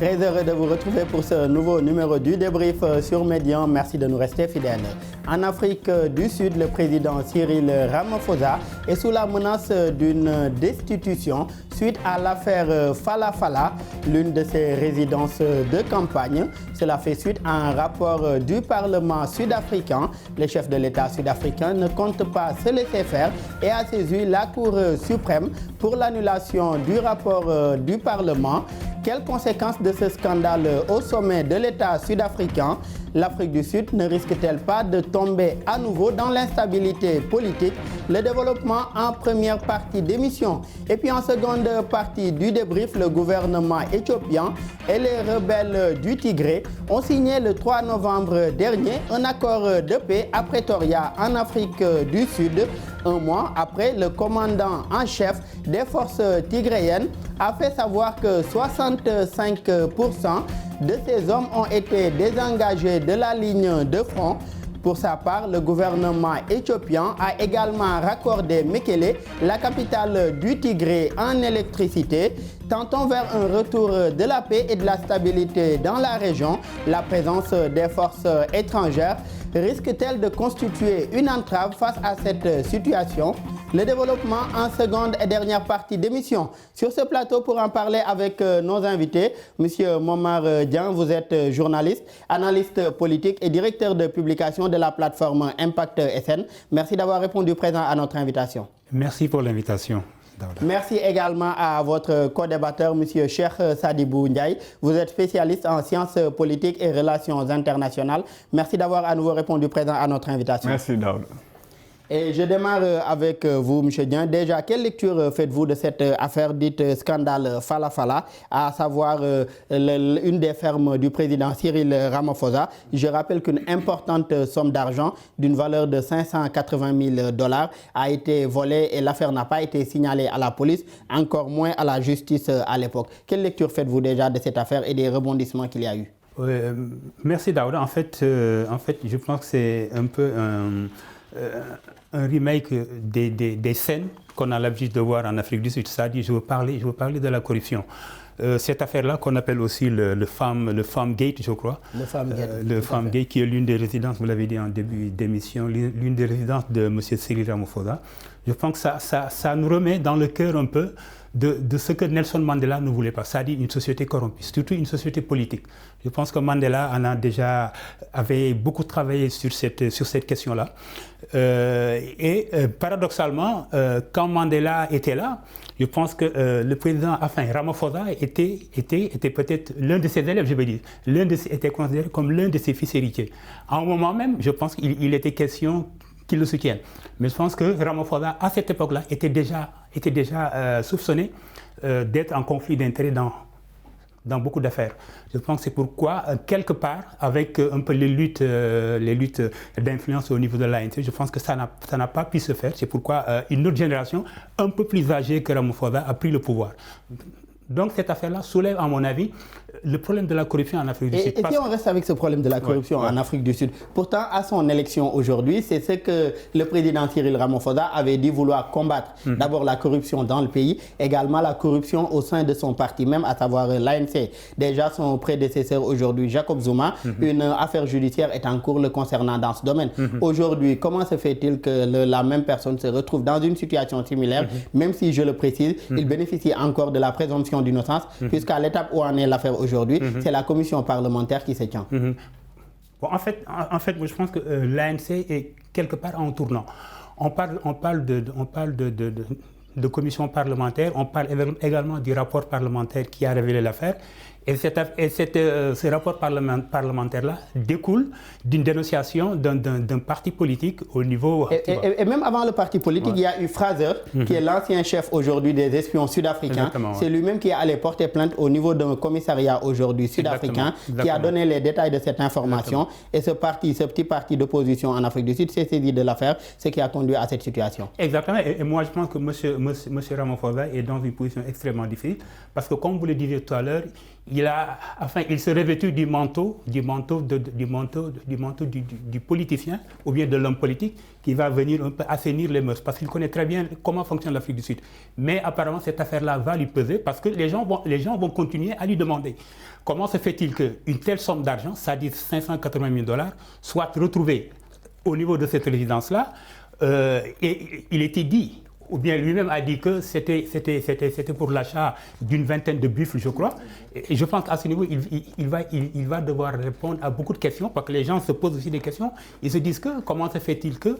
Très heureux de vous retrouver pour ce nouveau numéro du débrief sur Médian. Merci de nous rester fidèles. En Afrique du Sud, le président Cyril Ramaphosa est sous la menace d'une destitution suite à l'affaire Fala Fala, l'une de ses résidences de campagne. Cela fait suite à un rapport du Parlement sud-africain. Le chef de l'État sud-africain ne compte pas se laisser faire et a saisi la Cour suprême pour l'annulation du rapport du Parlement. Quelles conséquences de ce scandale au sommet de l'État sud-africain? L'Afrique du Sud ne risque-t-elle pas de tomber à nouveau dans l'instabilité politique? Le développement en première partie d'émission. Et puis en seconde partie du débrief, le gouvernement éthiopien et les rebelles du Tigré ont signé le 3 novembre dernier un accord de paix à Pretoria en Afrique du Sud. Un mois après, le commandant en chef des forces tigréennes a fait savoir que 65% de ces hommes ont été désengagés de la ligne de front. Pour sa part, le gouvernement éthiopien a également raccordé Mekele, la capitale du Tigré, en électricité. Tentons vers un retour de la paix et de la stabilité dans la région. La présence des forces étrangères risque-t-elle de constituer une entrave face à cette situation? Le développement en seconde et dernière partie d'émission. Sur ce plateau, pour en parler avec nos invités, Monsieur Momar Dian, vous êtes journaliste, analyste politique et directeur de publication de la plateforme Impact SN. Merci d'avoir répondu présent à notre invitation. Merci pour l'invitation. Merci également à votre co-débatteur, M. Cheikh Sadibou Ndiaye. Vous êtes spécialiste en sciences politiques et relations internationales. Merci d'avoir à nouveau répondu présent à notre invitation. Merci, Daoud. Et je démarre avec vous, M. Dian. Déjà, quelle lecture faites-vous de cette affaire dite scandale Fala Fala, à savoir une des fermes du président Cyril Ramaphosa? Je rappelle qu'une importante somme d'argent d'une valeur de 580 000 $ a été volée et l'affaire n'a pas été signalée à la police, encore moins à la justice à l'époque. Quelle lecture faites-vous déjà de cette affaire et des rebondissements qu'il y a eu? Merci, Daoud. En fait, je pense que c'est un peu un remake des scènes qu'on a l'habitude de voir en Afrique du Sud. C'est-à-dire, je veux parler de la corruption. Cette affaire-là, qu'on appelle aussi le Farm Gate, je crois. Le Farm Gate, qui est l'une des résidences, vous l'avez dit en début d'émission, l'une des résidences de M. Cyril Ramaphosa. Je pense que ça nous remet dans le cœur un peu de ce que Nelson Mandela ne voulait pas, c'est-à-dire une société corrompue, surtout une société politique. Je pense que Mandela avait beaucoup travaillé sur cette question-là. Paradoxalement, quand Mandela était là, je pense que le président, Ramaphosa était peut-être l'un de ses élèves, je veux dire. Était considéré comme l'un de ses fils héritiers. À un moment même, je pense qu'il était question qu'ils le soutiennent. Mais je pense que Ramaphosa, à cette époque-là, était déjà soupçonné d'être en conflit d'intérêts dans beaucoup d'affaires. Je pense que c'est pourquoi, quelque part, avec un peu les luttes d'influence au niveau de l'ANC, je pense que ça n'a pas pu se faire. C'est pourquoi une autre génération, un peu plus âgée que Ramaphosa, a pris le pouvoir. Donc cette affaire-là soulève, à mon avis, le problème de la corruption en Afrique du Sud. Et si on reste avec ce problème de la corruption en Afrique du Sud, pourtant à son élection aujourd'hui, c'est ce que le président Cyril Ramaphosa avait dit vouloir combattre. D'abord la corruption dans le pays, également la corruption au sein de son parti même, à savoir l'ANC. Déjà son prédécesseur aujourd'hui, Jacob Zuma, une affaire judiciaire est en cours le concernant dans ce domaine. Aujourd'hui, comment se fait-il que la même personne se retrouve dans une situation similaire, même si, je le précise, il bénéficie encore de la présomption d'innocence, puisqu'à l'étape où en est l'affaire aujourd'hui, c'est la commission parlementaire qui se tient. Bon, en fait, moi, je pense que l'ANC est quelque part en tournant. On parle de commission parlementaire, on parle également du rapport parlementaire qui a révélé l'affaire. Et ce rapport parlementaire-là découle d'une dénonciation d'un parti politique au niveau... Et même avant le parti politique, il y a eu Fraser, qui est l'ancien chef aujourd'hui des espions sud-africains. C'est lui-même qui est allé porter plainte au niveau d'un commissariat aujourd'hui sud-africain, qui a donné les détails de cette information. Et ce petit parti d'opposition en Afrique du Sud s'est saisi de l'affaire, ce qui a conduit à cette situation. Exactement. Et moi, je pense que M. Ramaphosa est dans une position extrêmement difficile, parce que comme vous le disiez tout à l'heure, il se revêtu du manteau du politicien ou bien de l'homme politique qui va venir un peu assainir les mœurs parce qu'il connaît très bien comment fonctionne l'Afrique du Sud. Mais apparemment, cette affaire-là va lui peser parce que les gens vont continuer à lui demander comment se fait-il qu'une telle somme d'argent, c'est-à-dire 580 000 $, soit retrouvée au niveau de cette résidence-là. Et il était dit, ou bien lui-même a dit que c'était pour l'achat d'une vingtaine de buffles, je crois. Et je pense qu'à ce niveau, il va devoir répondre à beaucoup de questions, parce que les gens se posent aussi des questions. Ils se disent que comment se fait-il que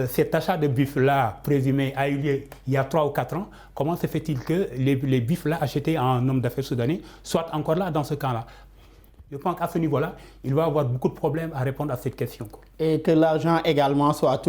cet achat de buffles-là, présumé, a eu lieu il y a 3 ou 4 ans, comment se fait-il que les buffles-là achetés à un homme d'affaires soudanais soient encore là dans ce camp-là? Je pense qu'à ce niveau-là, il va avoir beaucoup de problèmes à répondre à cette question. Et que l'argent également soit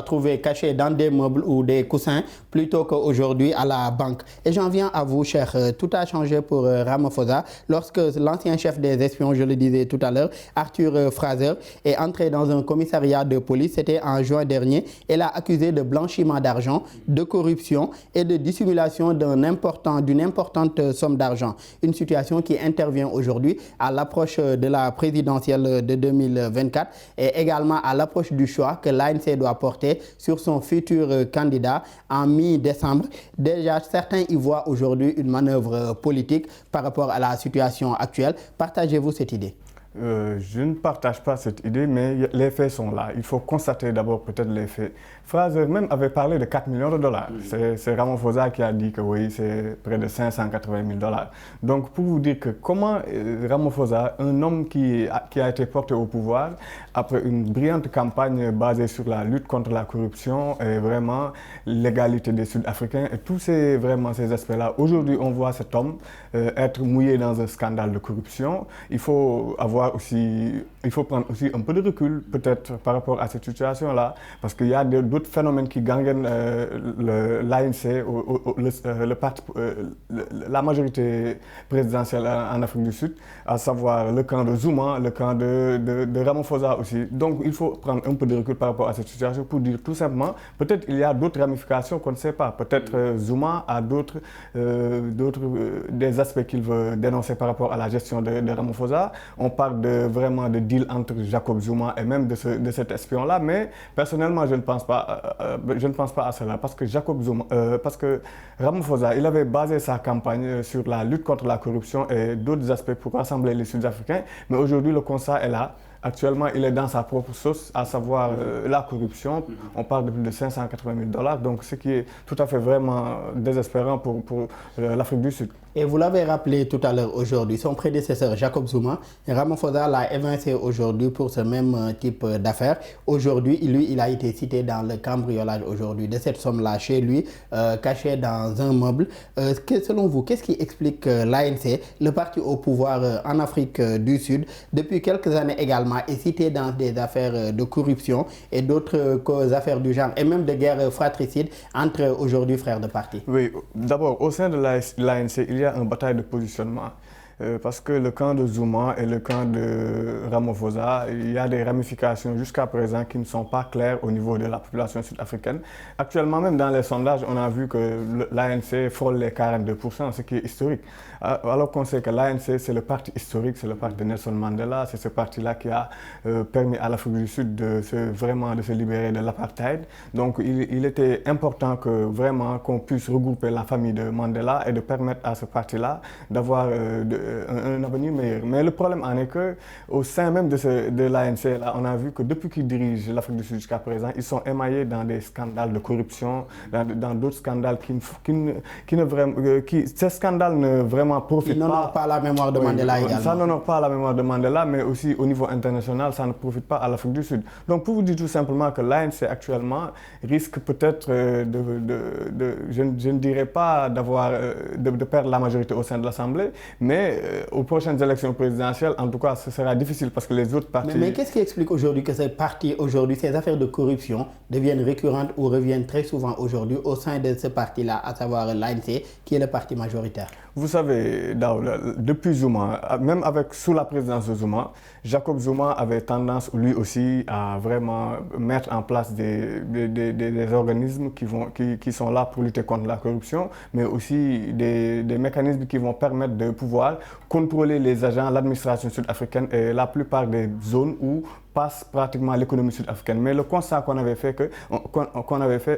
trouvé caché dans des meubles ou des coussins plutôt qu'aujourd'hui à la banque. Et j'en viens à vous, cher. Tout a changé pour Ramaphosa lorsque l'ancien chef des espions, je le disais tout à l'heure, Arthur Fraser, est entré dans un commissariat de police. C'était en juin dernier. Il a accusé de blanchiment d'argent, de corruption et de dissimulation d'une importante somme d'argent. Une situation qui intervient aujourd'hui à l'approche de la présidentielle de 2024 et également à l'approche du choix que l'ANC doit porter sur son futur candidat en mi-décembre. Déjà, certains y voient aujourd'hui une manœuvre politique par rapport à la situation actuelle. Partagez-vous cette idée? Je ne partage pas cette idée, mais les faits sont là. Il faut constater d'abord peut-être les faits. Fraser même avait parlé de 4 millions de dollars. C'est Ramaphosa qui a dit que oui, c'est près de 580 000 $. Donc pour vous dire que comment Ramaphosa, un homme qui a été porté au pouvoir, après une brillante campagne basée sur la lutte contre la corruption et vraiment l'égalité des Sud-Africains et tous ces aspects-là, aujourd'hui on voit cet homme être mouillé dans un scandale de corruption. Il faut prendre aussi un peu de recul peut-être par rapport à cette situation-là, parce qu'il y a d'autres phénomènes qui gangrènent l'ANC, la majorité présidentielle en Afrique du Sud, à savoir le camp de Zuma, le camp de Ramaphosa aussi. Donc il faut prendre un peu de recul par rapport à cette situation pour dire tout simplement, peut-être il y a d'autres ramifications qu'on ne sait pas. Peut-être Zuma a des aspects qu'il veut dénoncer par rapport à la gestion de Ramaphosa. On parle vraiment de deal entre Jacob Zuma et même de cet espion-là, mais personnellement, je ne pense pas à cela, parce que Ramaphosa, il avait basé sa campagne sur la lutte contre la corruption et d'autres aspects pour rassembler les Sud-Africains, mais aujourd'hui, le constat est là. Actuellement, il est dans sa propre sauce, à savoir la corruption. On parle de plus de 580 000 $, donc ce qui est tout à fait vraiment désespérant pour l'Afrique du Sud. Et vous l'avez rappelé tout à l'heure aujourd'hui, son prédécesseur Jacob Zuma, Ramaphosa l'a évincé aujourd'hui pour ce même type d'affaires. Aujourd'hui, lui, il a été cité dans le cambriolage aujourd'hui de cette somme-là chez lui, cachée dans un meuble. Selon vous, qu'est-ce qui explique l'ANC, le parti au pouvoir en Afrique du Sud, depuis quelques années également, est cité dans des affaires de corruption et d'autres affaires du genre, et même de guerre fratricide entre aujourd'hui frères de parti? Oui, d'abord, au sein de l'ANC, il y a une bataille de positionnement. Parce que le camp de Zuma et le camp de Ramaphosa, il y a des ramifications jusqu'à présent qui ne sont pas claires au niveau de la population sud-africaine. Actuellement, même dans les sondages, on a vu que l'ANC frôle les 42%, ce qui est historique. Alors qu'on sait que l'ANC, c'est le parti historique, c'est le parti de Nelson Mandela, c'est ce parti-là qui a permis à l'Afrique du Sud de se libérer de l'apartheid. Donc il était important qu'on puisse regrouper la famille de Mandela et de permettre à ce parti-là d'avoir un avenir meilleur. Mais le problème en est qu'au sein même de l'ANC, on a vu que depuis qu'ils dirigent l'Afrique du Sud jusqu'à présent, ils sont émaillés dans des scandales de corruption, dans d'autres scandales ces scandales ne vraiment profitent pas. Ils n'honorent pas la mémoire de Mandela également. Ça n'honore pas la mémoire de Mandela, mais aussi au niveau international, ça ne profite pas à l'Afrique du Sud. Donc pour vous dire tout simplement que l'ANC actuellement risque peut-être je ne dirais pas de perdre la majorité au sein de l'Assemblée, mais aux prochaines élections présidentielles, en tout cas, ce sera difficile parce que les autres partis... Mais qu'est-ce qui explique aujourd'hui que ces partis, aujourd'hui, ces affaires de corruption deviennent récurrentes ou reviennent très souvent aujourd'hui au sein de ce parti-là, à savoir l'ANC, qui est le parti majoritaire? Vous savez, Daouda, depuis Zuma, même sous la présidence de Zuma, Jacob Zuma avait tendance lui aussi à vraiment mettre en place des organismes qui sont là pour lutter contre la corruption, mais aussi des mécanismes qui vont permettre de pouvoir contrôler les agents, l'administration sud-africaine et la plupart des zones où passe pratiquement l'économie sud-africaine. Mais le constat qu'on avait fait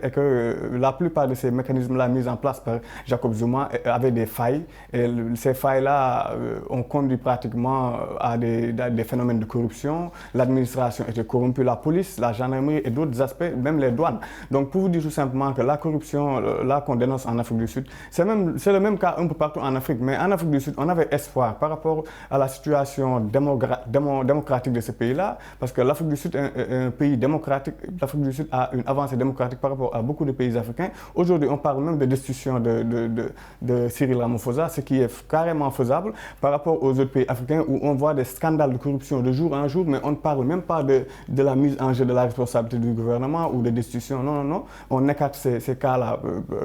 est que la plupart de ces mécanismes-là mis en place par Jacob Zuma avaient des failles. Et ces failles-là ont conduit pratiquement à des phénomènes de corruption. L'administration était corrompue, la police, la gendarmerie et d'autres aspects, même les douanes. Donc pour vous dire tout simplement que la corruption, là qu'on dénonce en Afrique du Sud, c'est le même cas un peu partout en Afrique. Mais en Afrique du Sud, on avait espoir par rapport à la situation démocratique de ce pays-là. Parce que l'Afrique du Sud est un pays démocratique. L'Afrique du Sud a une avancée démocratique par rapport à beaucoup de pays africains. Aujourd'hui, on parle même de destitution de Cyril Ramaphosa, ce qui est carrément faisable par rapport aux autres pays africains où on voit des scandales de corruption de jour en jour, mais on ne parle même pas de la mise en jeu de la responsabilité du gouvernement ou de destitution. Non. On écarte ces cas-là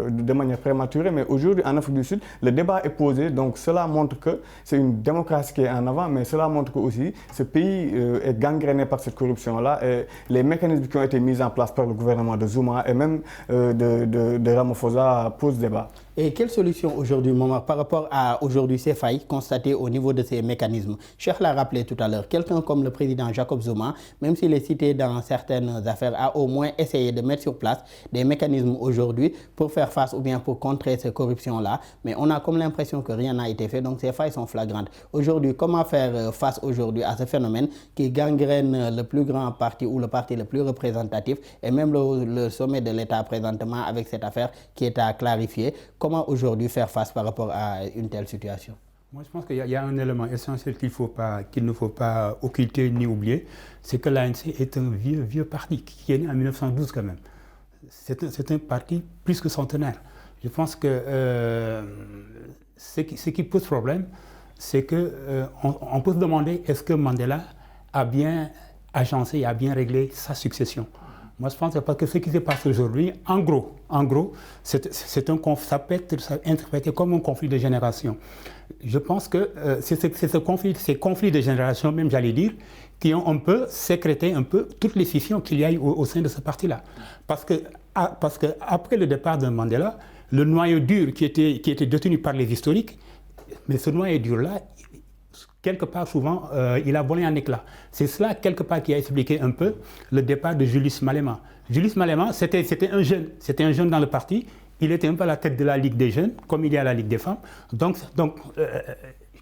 de manière prématurée. Mais aujourd'hui, en Afrique du Sud, le débat est posé. Donc cela montre que c'est une démocratie qui est en avant, mais cela montre que aussi ce pays est gangréné par cette corruption-là et les mécanismes qui ont été mis en place par le gouvernement de Zuma et même de Ramaphosa posent débat. Et quelle solution aujourd'hui, Momar, par rapport à aujourd'hui ces failles constatées au niveau de ces mécanismes? Cheikh l'a rappelé tout à l'heure, quelqu'un comme le président Jacob Zuma, même s'il est cité dans certaines affaires, a au moins essayé de mettre sur place des mécanismes aujourd'hui pour faire face ou bien pour contrer ces corruptions-là. Mais on a comme l'impression que rien n'a été fait, donc ces failles sont flagrantes. Aujourd'hui, comment faire face aujourd'hui à ce phénomène qui gangrène le plus grand parti ou le parti le plus représentatif et même le sommet de l'État présentement avec cette affaire qui est à clarifier? Comment aujourd'hui faire face par rapport à une telle situation? Moi, je pense qu'il y a un élément essentiel qu'il ne faut pas occulter ni oublier, c'est que l'ANC est un vieux parti qui est né en 1912 quand même. C'est un parti plus que centenaire. Je pense que ce qui pose problème, c'est qu'on peut se demander est-ce que Mandela a bien agencé et a bien réglé sa succession. Moi, je pense que ce qui se passe aujourd'hui, en gros, ça peut être interprété comme un conflit de génération. Je pense que c'est ces conflits de génération, même j'allais dire, qui ont un peu sécrété un peu toutes les scissions qu'il y a eu au sein de ce parti-là. Parce que après le départ de Mandela, le noyau dur qui était détenu par les historiques, mais ce noyau dur-là, quelque part, souvent, il a volé en éclats. C'est cela, quelque part, qui a expliqué un peu le départ de Julius Malema. Julius Malema, c'était un jeune dans le parti. Il était un peu à la tête de la Ligue des jeunes, comme il y a la Ligue des femmes. Donc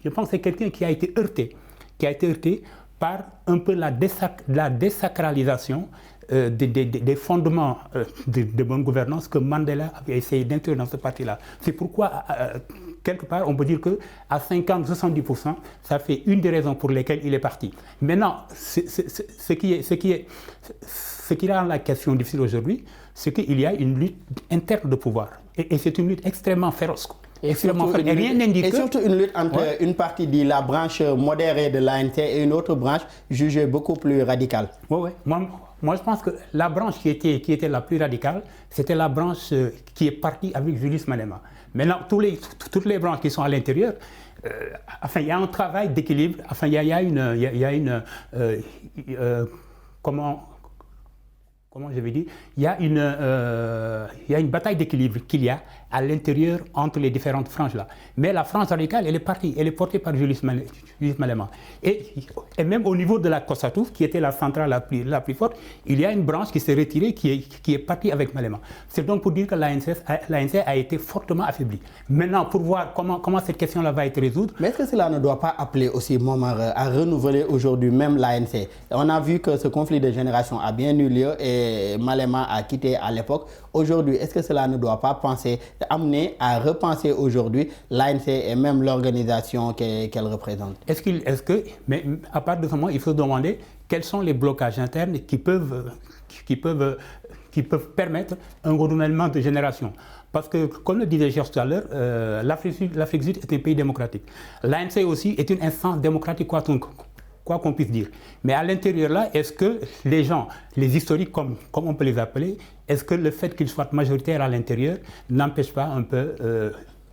je pense que c'est quelqu'un qui a été heurté par un peu la désacralisation des fondements de bonne gouvernance que Mandela avait essayé d'introduire dans ce parti-là. C'est pourquoi, quelque part, on peut dire qu'à 50-70%, ça fait une des raisons pour lesquelles il est parti. Maintenant, ce qui rend la question difficile aujourd'hui, c'est qu'il y a une lutte interne de pouvoir. Et c'est une lutte extrêmement féroce. Et surtout une lutte entre une partie de la branche modérée de l'ANC et une autre branche jugée beaucoup plus radicale. Oui. Moi, je pense que la branche qui était la plus radicale, c'était la branche qui est partie avec Julius Malema. Maintenant, toutes les branches qui sont à l'intérieur, il y a un travail d'équilibre, il y a une comment je vais dire, il y a une bataille d'équilibre qu'il y a à l'intérieur entre les différentes franges là. Mais la frange radicale, elle est portée par Julius Malema. Et même au niveau de la COSATU, qui était la centrale la plus forte, il y a une branche qui s'est retirée, qui est partie avec Malema. C'est donc pour dire que l'ANC a été fortement affaiblie. Maintenant, pour voir comment cette question-là va être résoudre. Mais est-ce que cela ne doit pas appeler aussi Momar à renouveler aujourd'hui même l'ANC? On a vu que ce conflit de génération a bien eu lieu et Malema a quitté à l'époque. Aujourd'hui, est-ce que cela ne doit pas amener à repenser aujourd'hui l'ANC et même l'organisation qu'elle représente? Mais à part de ce moment, il faut se demander quels sont les blocages internes qui peuvent qui peuvent permettre un renouvellement de génération. Parce que, comme le disait Georges tout à l'heure, l'Afrique du Sud est un pays démocratique. L'ANC aussi est une instance démocratique, quoi qu'on puisse dire. Mais à l'intérieur là, est-ce que les gens, les historiques comme on peut les appeler, est-ce que le fait qu'ils soient majoritaires à l'intérieur n'empêche pas un peu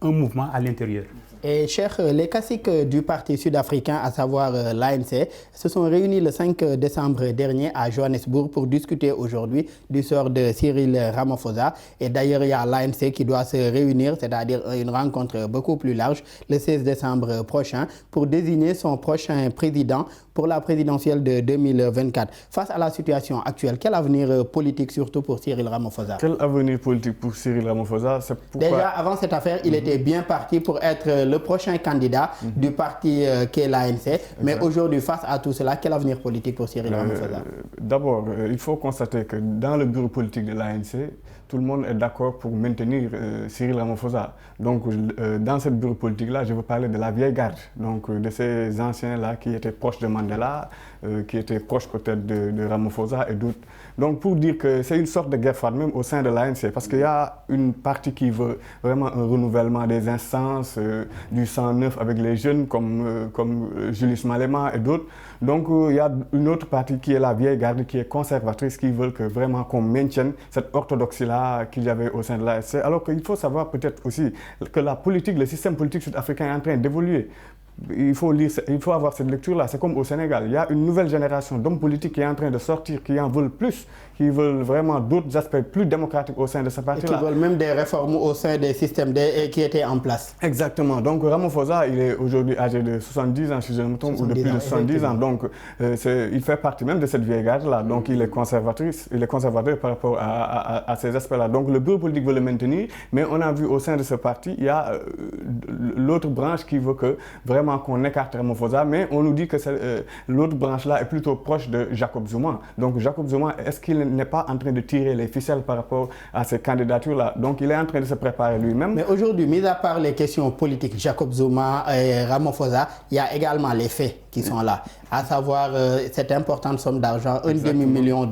un mouvement à l'intérieur? Et Cheikh, les caciques du parti sud-africain, à savoir l'ANC, se sont réunis le 5 décembre dernier à Johannesburg pour discuter aujourd'hui du sort de Cyril Ramaphosa. Et d'ailleurs, il y a l'ANC qui doit se réunir, c'est-à-dire une rencontre beaucoup plus large, le 16 décembre prochain, pour désigner son prochain président pour la présidentielle de 2024. Face à la situation actuelle, quel avenir politique surtout pour Cyril Ramaphosa? Quel avenir politique pour Cyril Ramaphosa? Déjà, avant cette affaire, il était bien parti pour être le prochain candidat du parti qu'est l'ANC. Mais aujourd'hui, face à tout cela, quel avenir politique pour Cyril Ramaphosa? D'abord, il faut constater que dans le bureau politique de l'ANC, tout le monde est d'accord pour maintenir Cyril Ramaphosa. Donc, dans ce bureau politique-là, je veux parler de la vieille garde, donc de ces anciens-là qui étaient proches de Mandela, qui étaient proches peut-être de Ramaphosa et d'autres. Donc, pour dire que c'est une sorte de guerre froide même au sein de l'ANC, parce qu'il y a une partie qui veut vraiment un renouvellement des instances, du sang neuf avec les jeunes comme Julius Malema et d'autres. Donc, il y a une autre partie qui est la vieille garde, qui est conservatrice, qui veut que vraiment qu'on maintienne cette orthodoxie-là qu'il y avait au sein de l'ANC. Alors qu'il faut savoir peut-être aussi que la politique, le système politique sud-africain est en train d'évoluer. Il faut avoir cette lecture-là. C'est comme au Sénégal. Il y a une nouvelle génération d'hommes politiques qui est en train de sortir, qui en veulent plus, qui veulent vraiment d'autres aspects plus démocratiques au sein de ce parti-là. Et qui veulent même des réformes au sein des systèmes qui étaient en place. Exactement. Donc Ramaphosa, il est aujourd'hui âgé de 70 ans, si je ne me trompe, ou de plus de 70 ans. Donc il fait partie même de cette vieille garde-là. Donc il est conservateur par rapport à ces aspects-là. Donc le bureau politique veut le maintenir, mais on a vu au sein de ce parti, il y a l'autre branche qui veut que vraiment qu'on écarte Ramaphosa, mais on nous dit que l'autre branche-là est plutôt proche de Jacob Zuma. Donc Jacob Zuma, est-ce qu'il n'est pas en train de tirer les ficelles par rapport à ces candidatures-là? Donc il est en train de se préparer lui-même. Mais aujourd'hui, mis à part les questions politiques, Jacob Zuma et Ramaphosa, il y a également les faits qui sont là, à savoir cette importante somme d'argent, $1 demi-million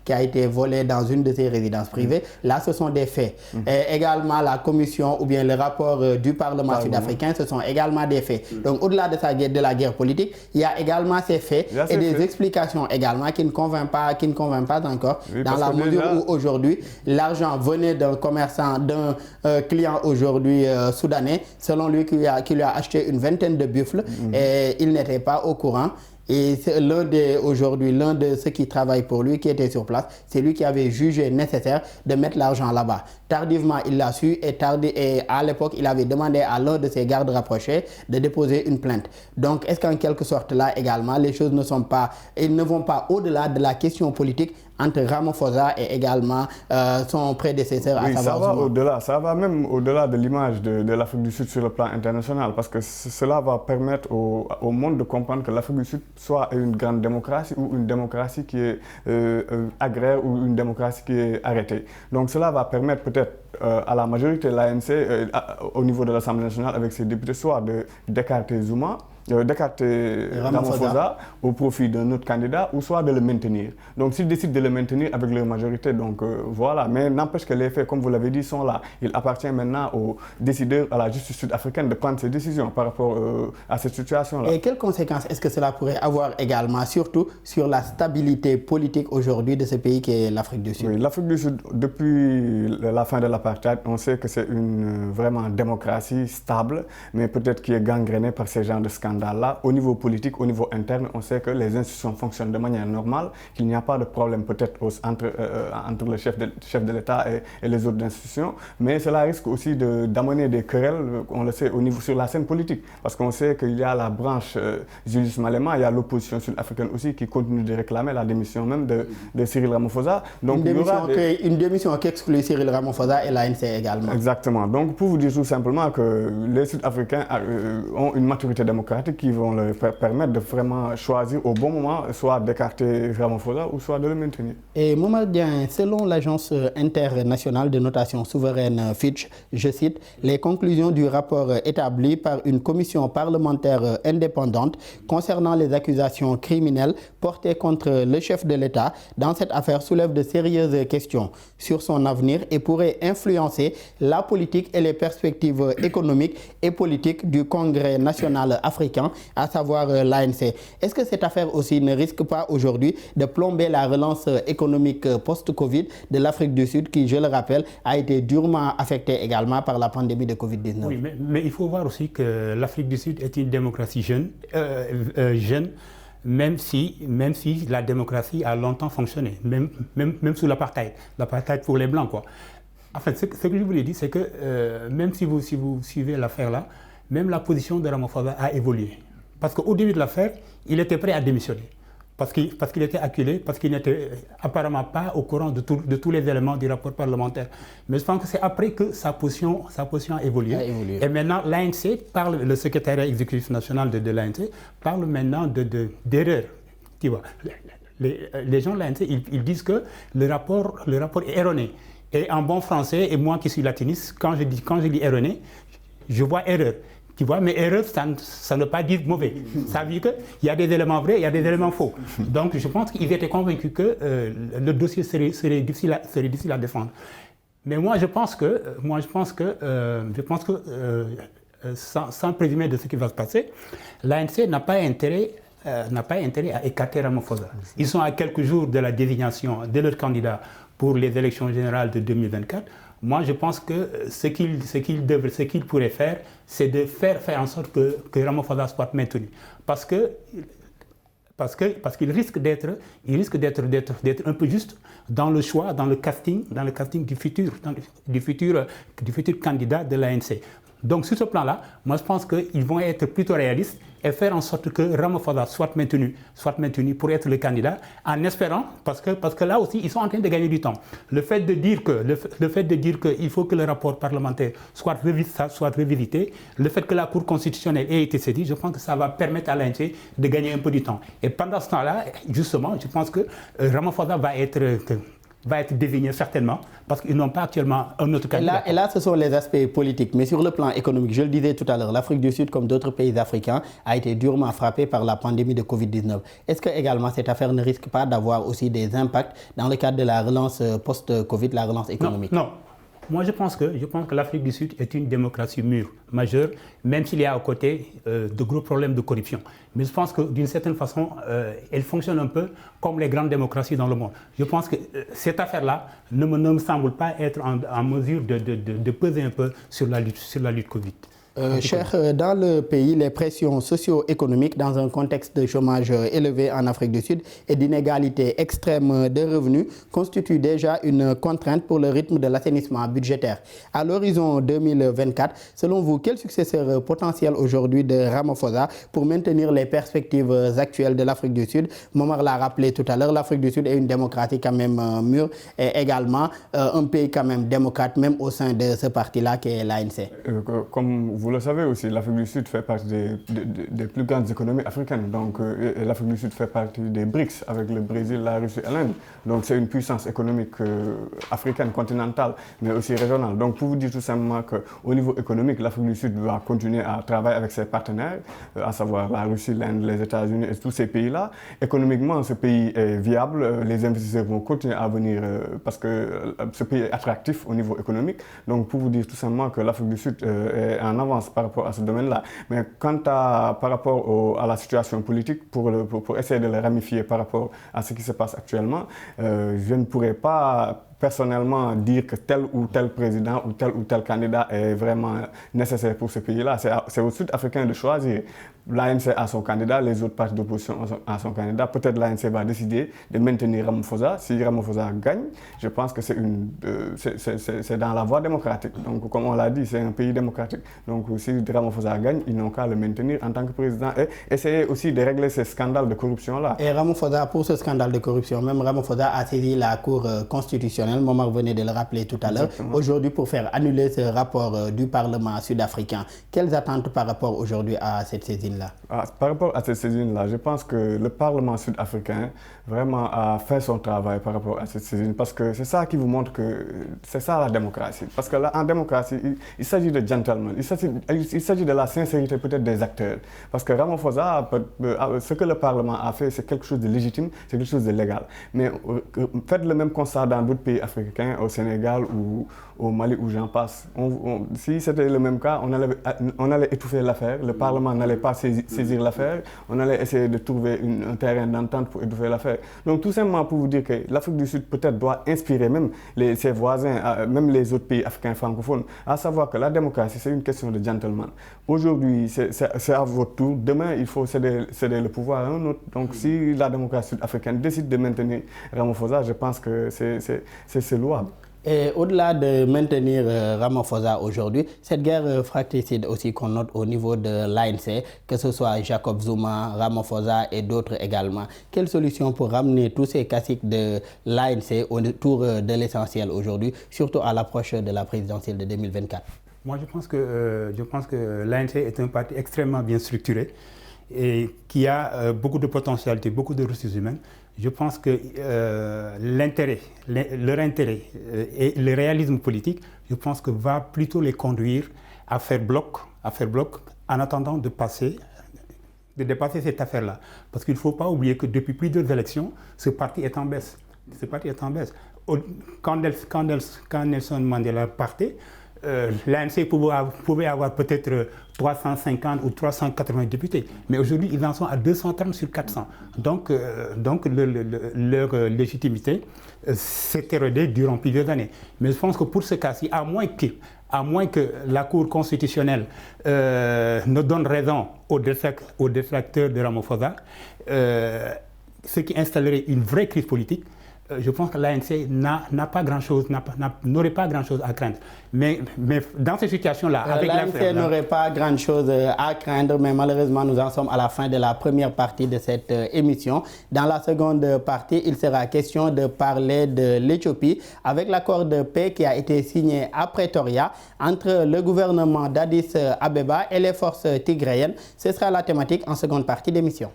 qui a été volé dans une de ses résidences privées. Là, ce sont des faits. Et également, la commission ou bien le rapport du Parlement sud-africain, ce sont également des faits. Donc, au-delà de la guerre politique, il y a également ces faits et des explications également qui ne convainquent pas encore, dans la mesure où aujourd'hui, l'argent venait d'un commerçant, d'un client aujourd'hui soudanais, selon lui, qui lui a acheté une vingtaine de buffles et il n'était pas au courant. Et c'est l'un de ceux qui travaillent pour lui, qui était sur place, c'est lui qui avait jugé nécessaire de mettre l'argent là-bas. Tardivement, il l'a su et à l'époque, il avait demandé à l'un de ses gardes rapprochés de déposer une plainte. Donc, est-ce qu'en quelque sorte là également, les choses ne vont pas au-delà de la question politique entre Ramaphosa et également son prédécesseur, à savoir ça va même au-delà de l'image de l'Afrique du Sud sur le plan international, parce que cela va permettre au monde de comprendre que l'Afrique du Sud soit une grande démocratie ou une démocratie qui est agraire ou une démocratie qui est arrêtée. Donc cela va permettre peut-être à la majorité de l'ANC au niveau de l'Assemblée nationale avec ses députés soit d'écarter Ramaphosa au profit d'un autre candidat ou soit de le maintenir. Donc s'ils décident de le maintenir avec leur majorité, donc voilà. Mais n'empêche que les faits, comme vous l'avez dit, sont là. Il appartient maintenant aux décideurs, à la justice sud-africaine de prendre ses décisions par rapport à cette situation-là. Et quelles conséquences est-ce que cela pourrait avoir également, surtout sur la stabilité politique aujourd'hui de ce pays qui est l'Afrique du Sud? Oui, l'Afrique du Sud, depuis la fin de l'apartheid, on sait que c'est une vraiment démocratie stable, mais peut-être qui est gangrénée par ces genres de scandales-là. Au niveau politique, au niveau interne, on sait que les institutions fonctionnent de manière normale, qu'il n'y a pas de problème peut-être entre le chef de l'État et les autres institutions, mais cela risque aussi d'amener des querelles, on le sait, sur la scène politique, parce qu'on sait qu'il y a la branche Julius Malema, il y a l'opposition sud-africaine aussi qui continue de réclamer la démission même de Cyril Ramaphosa. Donc, une démission qui exclut Cyril Ramaphosa et l'ANC également. Exactement. Donc pour vous dire tout simplement que les Sud-Africains ont une maturité démocratique, démocratiques qui vont leur permettre de vraiment choisir au bon moment, soit d'écarter Ramaphosa ou soit de le maintenir. Et Momar Dieng, selon l'agence internationale de notation souveraine Fitch, je cite, les conclusions du rapport établi par une commission parlementaire indépendante concernant les accusations criminelles portées contre le chef de l'État dans cette affaire soulèvent de sérieuses questions sur son avenir et pourraient influencer la politique et les perspectives économiques et politiques du Congrès national africain, à savoir l'ANC. Est-ce que cette affaire aussi ne risque pas aujourd'hui de plomber la relance économique post-Covid de l'Afrique du Sud qui, je le rappelle, a été durement affectée également par la pandémie de Covid-19? Oui, mais il faut voir aussi que l'Afrique du Sud est une démocratie jeune, même si la démocratie a longtemps fonctionné, même sous l'apartheid pour les Blancs, quoi. Enfin, ce que je voulais dire, c'est que même si vous suivez l'affaire-là, même la position de Ramaphosa a évolué. Parce qu'au début de l'affaire, il était prêt à démissionner. Parce qu'il était acculé, parce qu'il n'était apparemment pas au courant de tous les éléments du rapport parlementaire. Mais je pense que c'est après que sa position a évolué. Et maintenant, l'ANC parle, le secrétariat exécutif national de l'ANC parle maintenant d'erreurs. Tu vois, les gens de l'ANC, ils disent que le rapport est erroné. Et en bon français, et moi qui suis latiniste, quand je dis erroné, je vois erreur. Tu vois, mais erreur, ça ne veut pas dire mauvais. Ça veut dire qu'il y a des éléments vrais, il y a des éléments faux. Donc je pense qu'ils étaient convaincus que le dossier serait difficile à défendre. Mais moi je pense que sans présumer de ce qui va se passer, l'ANC n'a pas intérêt à écarter Ramaphosa. Ils sont à quelques jours de la désignation de leur candidat pour les élections générales de 2024. Moi, je pense que ce qu'il pourrait faire, c'est de faire en sorte que Ramaphosa soit maintenu. Parce qu'il risque d'être un peu juste dans le choix, dans le casting du futur candidat de l'ANC. Donc, sur ce plan-là, moi, je pense qu'ils vont être plutôt réalistes et faire en sorte que Ramaphosa soit maintenu pour être le candidat, en espérant, parce que là aussi, ils sont en train de gagner du temps. Le fait de dire qu'il faut que le rapport parlementaire soit revisité, le fait que la Cour constitutionnelle ait été saisie, je pense que ça va permettre à l'ANC de gagner un peu du temps. Et pendant ce temps-là, justement, je pense que Ramaphosa va être désigné certainement, parce qu'ils n'ont pas actuellement un autre candidat. Et là, ce sont les aspects politiques. Mais sur le plan économique, je le disais tout à l'heure, l'Afrique du Sud, comme d'autres pays africains, a été durement frappée par la pandémie de Covid-19. Est-ce que également cette affaire ne risque pas d'avoir aussi des impacts dans le cadre de la relance post-Covid, la relance économique? Non. Moi, je pense que l'Afrique du Sud est une démocratie mûre, majeure, même s'il y a à côté de gros problèmes de corruption. Mais je pense que d'une certaine façon, elle fonctionne un peu comme les grandes démocraties dans le monde. Je pense que cette affaire-là ne me semble pas être en mesure de peser un peu sur la lutte Covid. Cher, dans le pays, les pressions socio-économiques dans un contexte de chômage élevé en Afrique du Sud et d'inégalité extrême de revenus constituent déjà une contrainte pour le rythme de l'assainissement budgétaire. À l'horizon 2024, selon vous, quel successeur potentiel aujourd'hui de Ramaphosa pour maintenir les perspectives actuelles de l'Afrique du Sud? Momar l'a rappelé tout à l'heure, l'Afrique du Sud est une démocratie quand même mûre et également un pays quand même démocrate, même au sein de ce parti-là qui est l'ANC. Comme vous le savez aussi, l'Afrique du Sud fait partie des plus grandes économies africaines. Donc, l'Afrique du Sud fait partie des BRICS avec le Brésil, la Russie et l'Inde. Donc, c'est une puissance économique africaine, continentale, mais aussi régionale. Donc, pour vous dire tout simplement qu'au niveau économique, l'Afrique du Sud va continuer à travailler avec ses partenaires, à savoir la Russie, l'Inde, les États-Unis et tous ces pays-là. Économiquement, ce pays est viable. Les investisseurs vont continuer à venir parce que ce pays est attractif au niveau économique. Donc, pour vous dire tout simplement que l'Afrique du Sud est en avance par rapport à ce domaine-là. Mais quant par rapport à la situation politique, pour essayer de le ramifier par rapport à ce qui se passe actuellement, je ne pourrais pas personnellement dire que tel ou tel président ou tel candidat est vraiment nécessaire pour ce pays-là. C'est aux Sud-Africains de choisir. L'ANC a son candidat, les autres partis d'opposition ont son candidat. Peut-être l'ANC va décider de maintenir Ramaphosa. Si Ramaphosa gagne, je pense que c'est dans la voie démocratique. Donc, comme on l'a dit, c'est un pays démocratique. Donc, si Ramaphosa gagne, ils n'ont qu'à le maintenir en tant que président et essayer aussi de régler ces scandales de corruption-là. Et Ramaphosa, pour ce scandale de corruption, même Ramaphosa a saisi la Cour constitutionnelle constitutionnelle. Momar venait de le rappeler tout à l'heure. Aujourd'hui, pour faire annuler ce rapport du Parlement sud-africain, quelles attentes par rapport aujourd'hui à cette saisine-là? Par rapport à cette saisine-là, je pense que le Parlement sud-africain vraiment a fait son travail par rapport à cette saisine, parce que c'est ça qui vous montre que c'est ça la démocratie. Parce que là, en démocratie, il s'agit de gentlemen, il s'agit de la sincérité peut-être des acteurs. Parce que Ramaphosa, ce que le Parlement a fait, c'est quelque chose de légitime, c'est quelque chose de légal. Mais faites le même constat dans d'autres pays africains, au Sénégal ou au Mali où j'en passe. Si c'était le même cas, on allait étouffer l'affaire, le Parlement n'allait pas saisir l'affaire, on allait essayer de trouver un terrain d'entente pour étouffer l'affaire. Donc tout simplement pour vous dire que l'Afrique du Sud peut-être doit inspirer même ses voisins, même les autres pays africains francophones, à savoir que la démocratie c'est une question de gentleman. Aujourd'hui c'est à votre tour, demain il faut céder le pouvoir à un autre. Donc si la démocratie sud-africaine décide de maintenir Ramaphosa, je pense que c'est louable. Et au-delà de maintenir Ramaphosa aujourd'hui, cette guerre fratricide aussi qu'on note au niveau de l'ANC, que ce soit Jacob Zuma, Ramaphosa et d'autres également, quelle solution pour ramener tous ces caciques de l'ANC autour de l'essentiel aujourd'hui, surtout à l'approche de la présidentielle de 2024? Moi, je pense que l'ANC est un parti extrêmement bien structuré et qui a beaucoup de potentialité, beaucoup de ressources humaines. Je pense que leur intérêt et le réalisme politique, je pense que va plutôt les conduire à faire bloc en attendant de dépasser cette affaire-là. Parce qu'il ne faut pas oublier que depuis plusieurs élections, ce parti est en baisse. Quand Nelson Mandela partait, l'ANC pouvait avoir peut-être 350 ou 380 députés. Mais aujourd'hui, ils en sont à 230 sur 400. Donc leur légitimité s'est érodée durant plusieurs années. Mais je pense que pour ce cas-ci, à moins que la Cour constitutionnelle ne donne raison aux détracteurs de Ramaphosa, ce qui installerait une vraie crise politique, je pense que l'ANC n'aurait pas grand-chose à craindre. Mais dans cette situation-là... L'ANC n'aurait pas grand-chose à craindre, mais malheureusement, nous en sommes à la fin de la première partie de cette émission. Dans la seconde partie, il sera question de parler de l'Éthiopie avec l'accord de paix qui a été signé à Pretoria entre le gouvernement d'Addis Abeba et les forces tigréennes. Ce sera la thématique en seconde partie d'émission.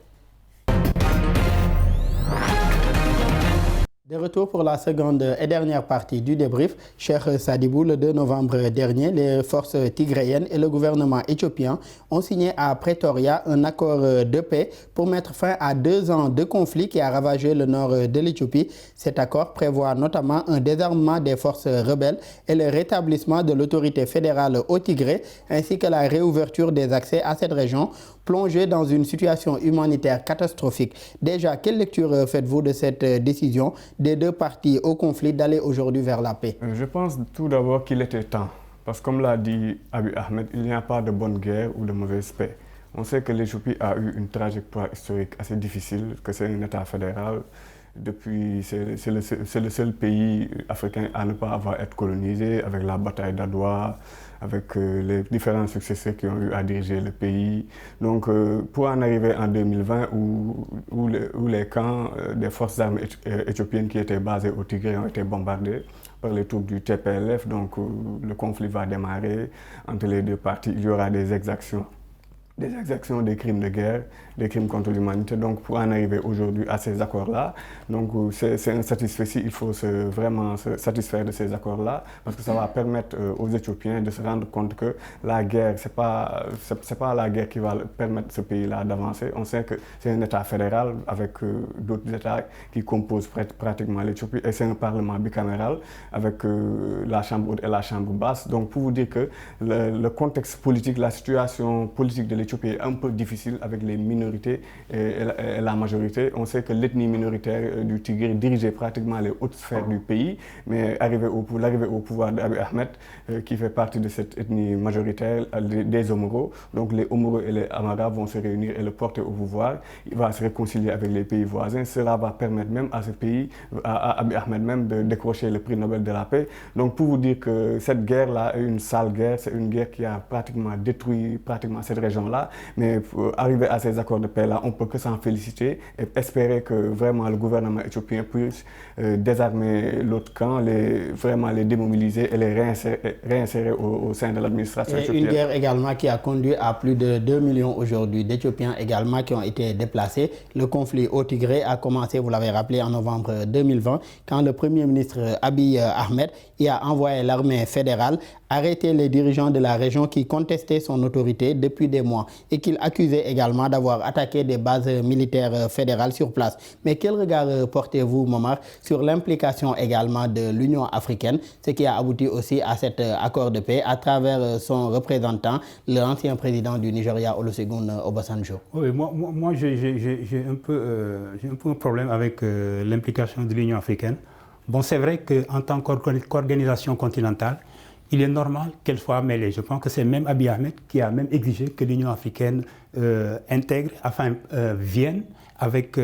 De retour pour la seconde et dernière partie du débrief. Cheikh Sadibou, le 2 novembre dernier, les forces tigréennes et le gouvernement éthiopien ont signé à Pretoria un accord de paix pour mettre fin à 2 ans de conflit qui a ravagé le nord de l'Éthiopie. Cet accord prévoit notamment un désarmement des forces rebelles et le rétablissement de l'autorité fédérale au Tigré, ainsi que la réouverture des accès à cette région, plongée dans une situation humanitaire catastrophique. Déjà, quelle lecture faites-vous de cette décision des deux parties au conflit d'aller aujourd'hui vers la paix? Je pense tout d'abord qu'il était temps. Parce que comme l'a dit Abiy Ahmed, il n'y a pas de bonne guerre ou de mauvaise paix. On sait que l'Éthiopie a eu une trajectoire historique assez difficile, que c'est un État fédéral. Depuis, c'est le seul pays africain à ne pas avoir été colonisé, avec la bataille d'Adwa, avec les différents successeurs qui ont eu à diriger le pays. Donc, pour en arriver en 2020, où les camps des forces armées éthiopiennes qui étaient basés au Tigré ont été bombardés par les troupes du TPLF, donc le conflit va démarrer entre les deux parties. Il y aura des exactions, des crimes de guerre, des crimes contre l'humanité. Donc pour en arriver aujourd'hui à ces accords-là, donc c'est un satisfait. Il faut vraiment se satisfaire de ces accords-là, parce que ça va permettre aux Éthiopiens de se rendre compte que la guerre, c'est pas la guerre qui va permettre ce pays-là d'avancer. On sait que c'est un État fédéral avec d'autres États qui composent pratiquement l'Éthiopie, et c'est un parlement bicaméral avec la chambre haute et la chambre basse. Donc pour vous dire que le contexte politique, la situation politique de l'Éthiopie est un peu difficile avec les minorités et la majorité. On sait que l'ethnie minoritaire du Tigré dirigeait pratiquement les hautes sphères du pays, mais l'arrivée au pouvoir d'Abiy Ahmed, qui fait partie de cette ethnie majoritaire des Omoro, donc les Omoro et les Amara vont se réunir et le porter au pouvoir. Il va se réconcilier avec les pays voisins. Cela va permettre même à ce pays, à Abiy Ahmed même, de décrocher le prix Nobel de la paix. Donc pour vous dire que cette guerre-là est une sale guerre, c'est une guerre qui a pratiquement détruit cette région-là. là. Mais pour arriver à ces accords de paix-là, on ne peut que s'en féliciter et espérer que vraiment le gouvernement éthiopien puisse désarmer l'autre camp, vraiment les démobiliser et les réinsérer au sein de l'administration éthiopienne. Une guerre également qui a conduit à plus de 2 millions aujourd'hui d'Éthiopiens également qui ont été déplacés. Le conflit au Tigré a commencé, vous l'avez rappelé, en novembre 2020, quand le Premier ministre Abiy Ahmed y a envoyé l'armée fédérale arrêter les dirigeants de la région qui contestaient son autorité depuis des mois et qu'il accusait également d'avoir attaqué des bases militaires fédérales sur place. Mais quel regard portez-vous, Momar, sur l'implication également de l'Union africaine, ce qui a abouti aussi à cet accord de paix à travers son représentant, l'ancien président du Nigeria, Olusegun Obasanjo? Oui, moi j'ai un peu un problème avec l'implication de l'Union africaine. Bon, c'est vrai qu'en tant qu'organisation continentale, il est normal qu'elle soit mêlée. Je pense que c'est même Abiy Ahmed qui a même exigé que l'Union africaine intègre, vienne avec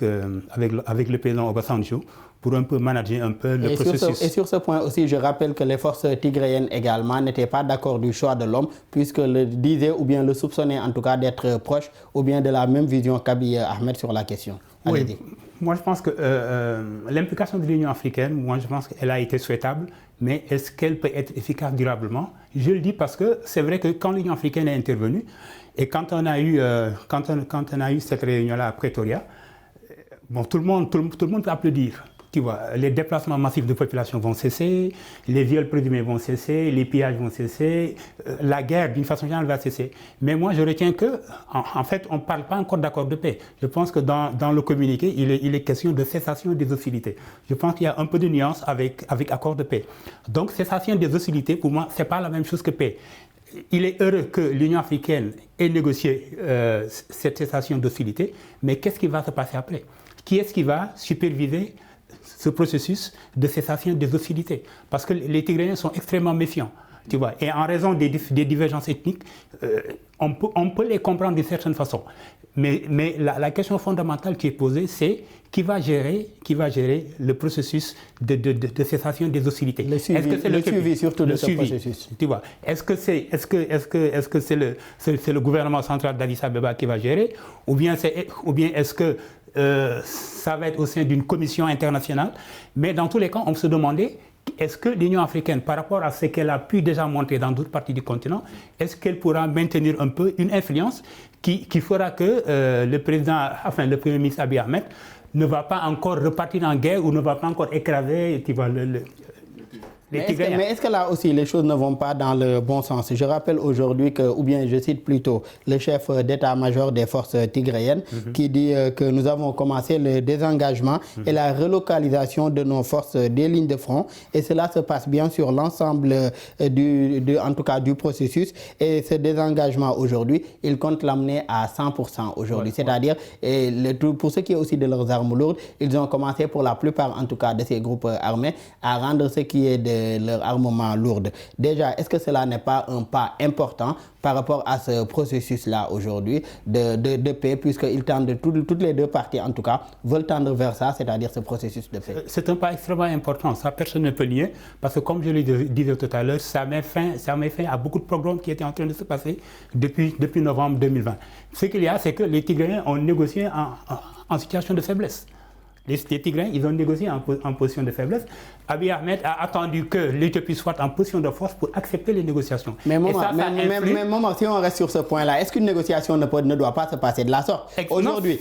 le président Obasanjo pour un peu manager un peu le processus. Et sur ce point aussi, je rappelle que les forces tigréennes également n'étaient pas d'accord du choix de l'homme, puisque le disaient ou bien le soupçonnaient en tout cas d'être proche ou bien de la même vision qu'Abiy Ahmed sur la question. Oui, moi je pense que l'implication de l'Union africaine, moi je pense qu'elle a été souhaitable, mais est-ce qu'elle peut être efficace durablement? Je le dis parce que c'est vrai que quand l'Union africaine est intervenue et quand on a eu cette réunion-là à Pretoria, bon, tout le monde peut applaudir. Tu vois, les déplacements massifs de population vont cesser, les viols présumés vont cesser, les pillages vont cesser, la guerre d'une façon générale va cesser. Mais moi je retiens que, en fait, on ne parle pas encore d'accord de paix. Je pense que dans le communiqué, il est question de cessation des hostilités. Je pense qu'il y a un peu de nuance avec accord de paix. Donc cessation des hostilités, pour moi, ce n'est pas la même chose que paix. Il est heureux que l'Union africaine ait négocié cette cessation d'hostilité, mais qu'est-ce qui va se passer après? Qui est-ce qui va superviser ce processus de cessation des hostilités? Parce que les Tigréens sont extrêmement méfiants, tu vois, et en raison des divergences ethniques, on peut les comprendre d'une certaine façon. Mais la question fondamentale qui est posée, c'est qui va gérer le processus de cessation des hostilités. Le suivi surtout de ce processus. Tu vois, est-ce que c'est le gouvernement central d'Addis Abeba qui va gérer, ou bien est-ce que ça va être au sein d'une commission internationale? Mais dans tous les cas, on se demandait, est-ce que l'Union africaine, par rapport à ce qu'elle a pu déjà montrer dans d'autres parties du continent, est-ce qu'elle pourra maintenir un peu une influence qui fera que le Premier ministre Abiy Ahmed ne va pas encore repartir en guerre ou ne va pas encore écraser, tu vois, mais est-ce que là aussi les choses ne vont pas dans le bon sens? Je rappelle aujourd'hui que, ou bien je cite plutôt le chef d'état-major des forces tigréennes qui dit que nous avons commencé le désengagement et la relocalisation de nos forces des lignes de front, et cela se passe bien sur l'ensemble en tout cas du processus, et ce désengagement aujourd'hui, ils comptent l'amener à 100% aujourd'hui, c'est-à-dire pour ce qui est aussi de leurs armes lourdes, ils ont commencé pour la plupart en tout cas de ces groupes armés à rendre ce qui est de leur armement lourd. Déjà, est-ce que cela n'est pas un pas important par rapport à ce processus-là aujourd'hui de paix, puisqu'ils tendent, toutes les deux parties en tout cas, veulent tendre vers ça, c'est-à-dire ce processus de paix? C'est un pas extrêmement important, ça personne ne peut nier, parce que comme je le disais tout à l'heure, ça met fin à beaucoup de programmes qui étaient en train de se passer depuis novembre 2020. Ce qu'il y a, c'est que les Tigréens ont négocié en situation de faiblesse. Les Tigréens, ils ont négocié en position de faiblesse. Abiy Ahmed a attendu que l'Éthiopie soit en position de force pour accepter les négociations. Mais Momar, si on reste sur ce point-là, est-ce qu'une négociation ne doit pas se passer de la sorte? Aujourd'hui,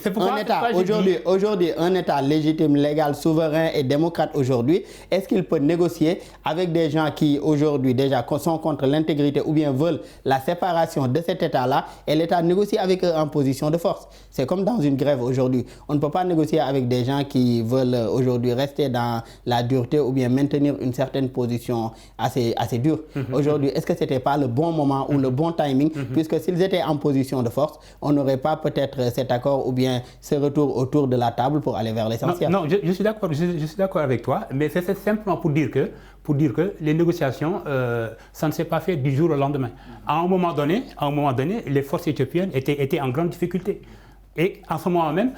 un État légitime, légal, souverain et démocrate aujourd'hui, est-ce qu'il peut négocier avec des gens qui aujourd'hui déjà sont contre l'intégrité ou bien veulent la séparation de cet État-là, et l'État négocie avec eux en position de force? C'est comme dans une grève aujourd'hui. On ne peut pas négocier avec des gens qui veulent aujourd'hui rester dans la dureté ou bien maintenir une certaine position assez dure. Aujourd'hui, est-ce que ce n'était pas le bon moment ou le bon timing, puisque s'ils étaient en position de force, on n'aurait pas peut-être cet accord ou bien ce retour autour de la table pour aller vers l'essentiel? Non, je suis d'accord avec toi, mais c'est simplement pour dire que les négociations, ça ne s'est pas fait du jour au lendemain. À un moment donné, les forces éthiopiennes étaient en grande difficulté. Et en ce moment même,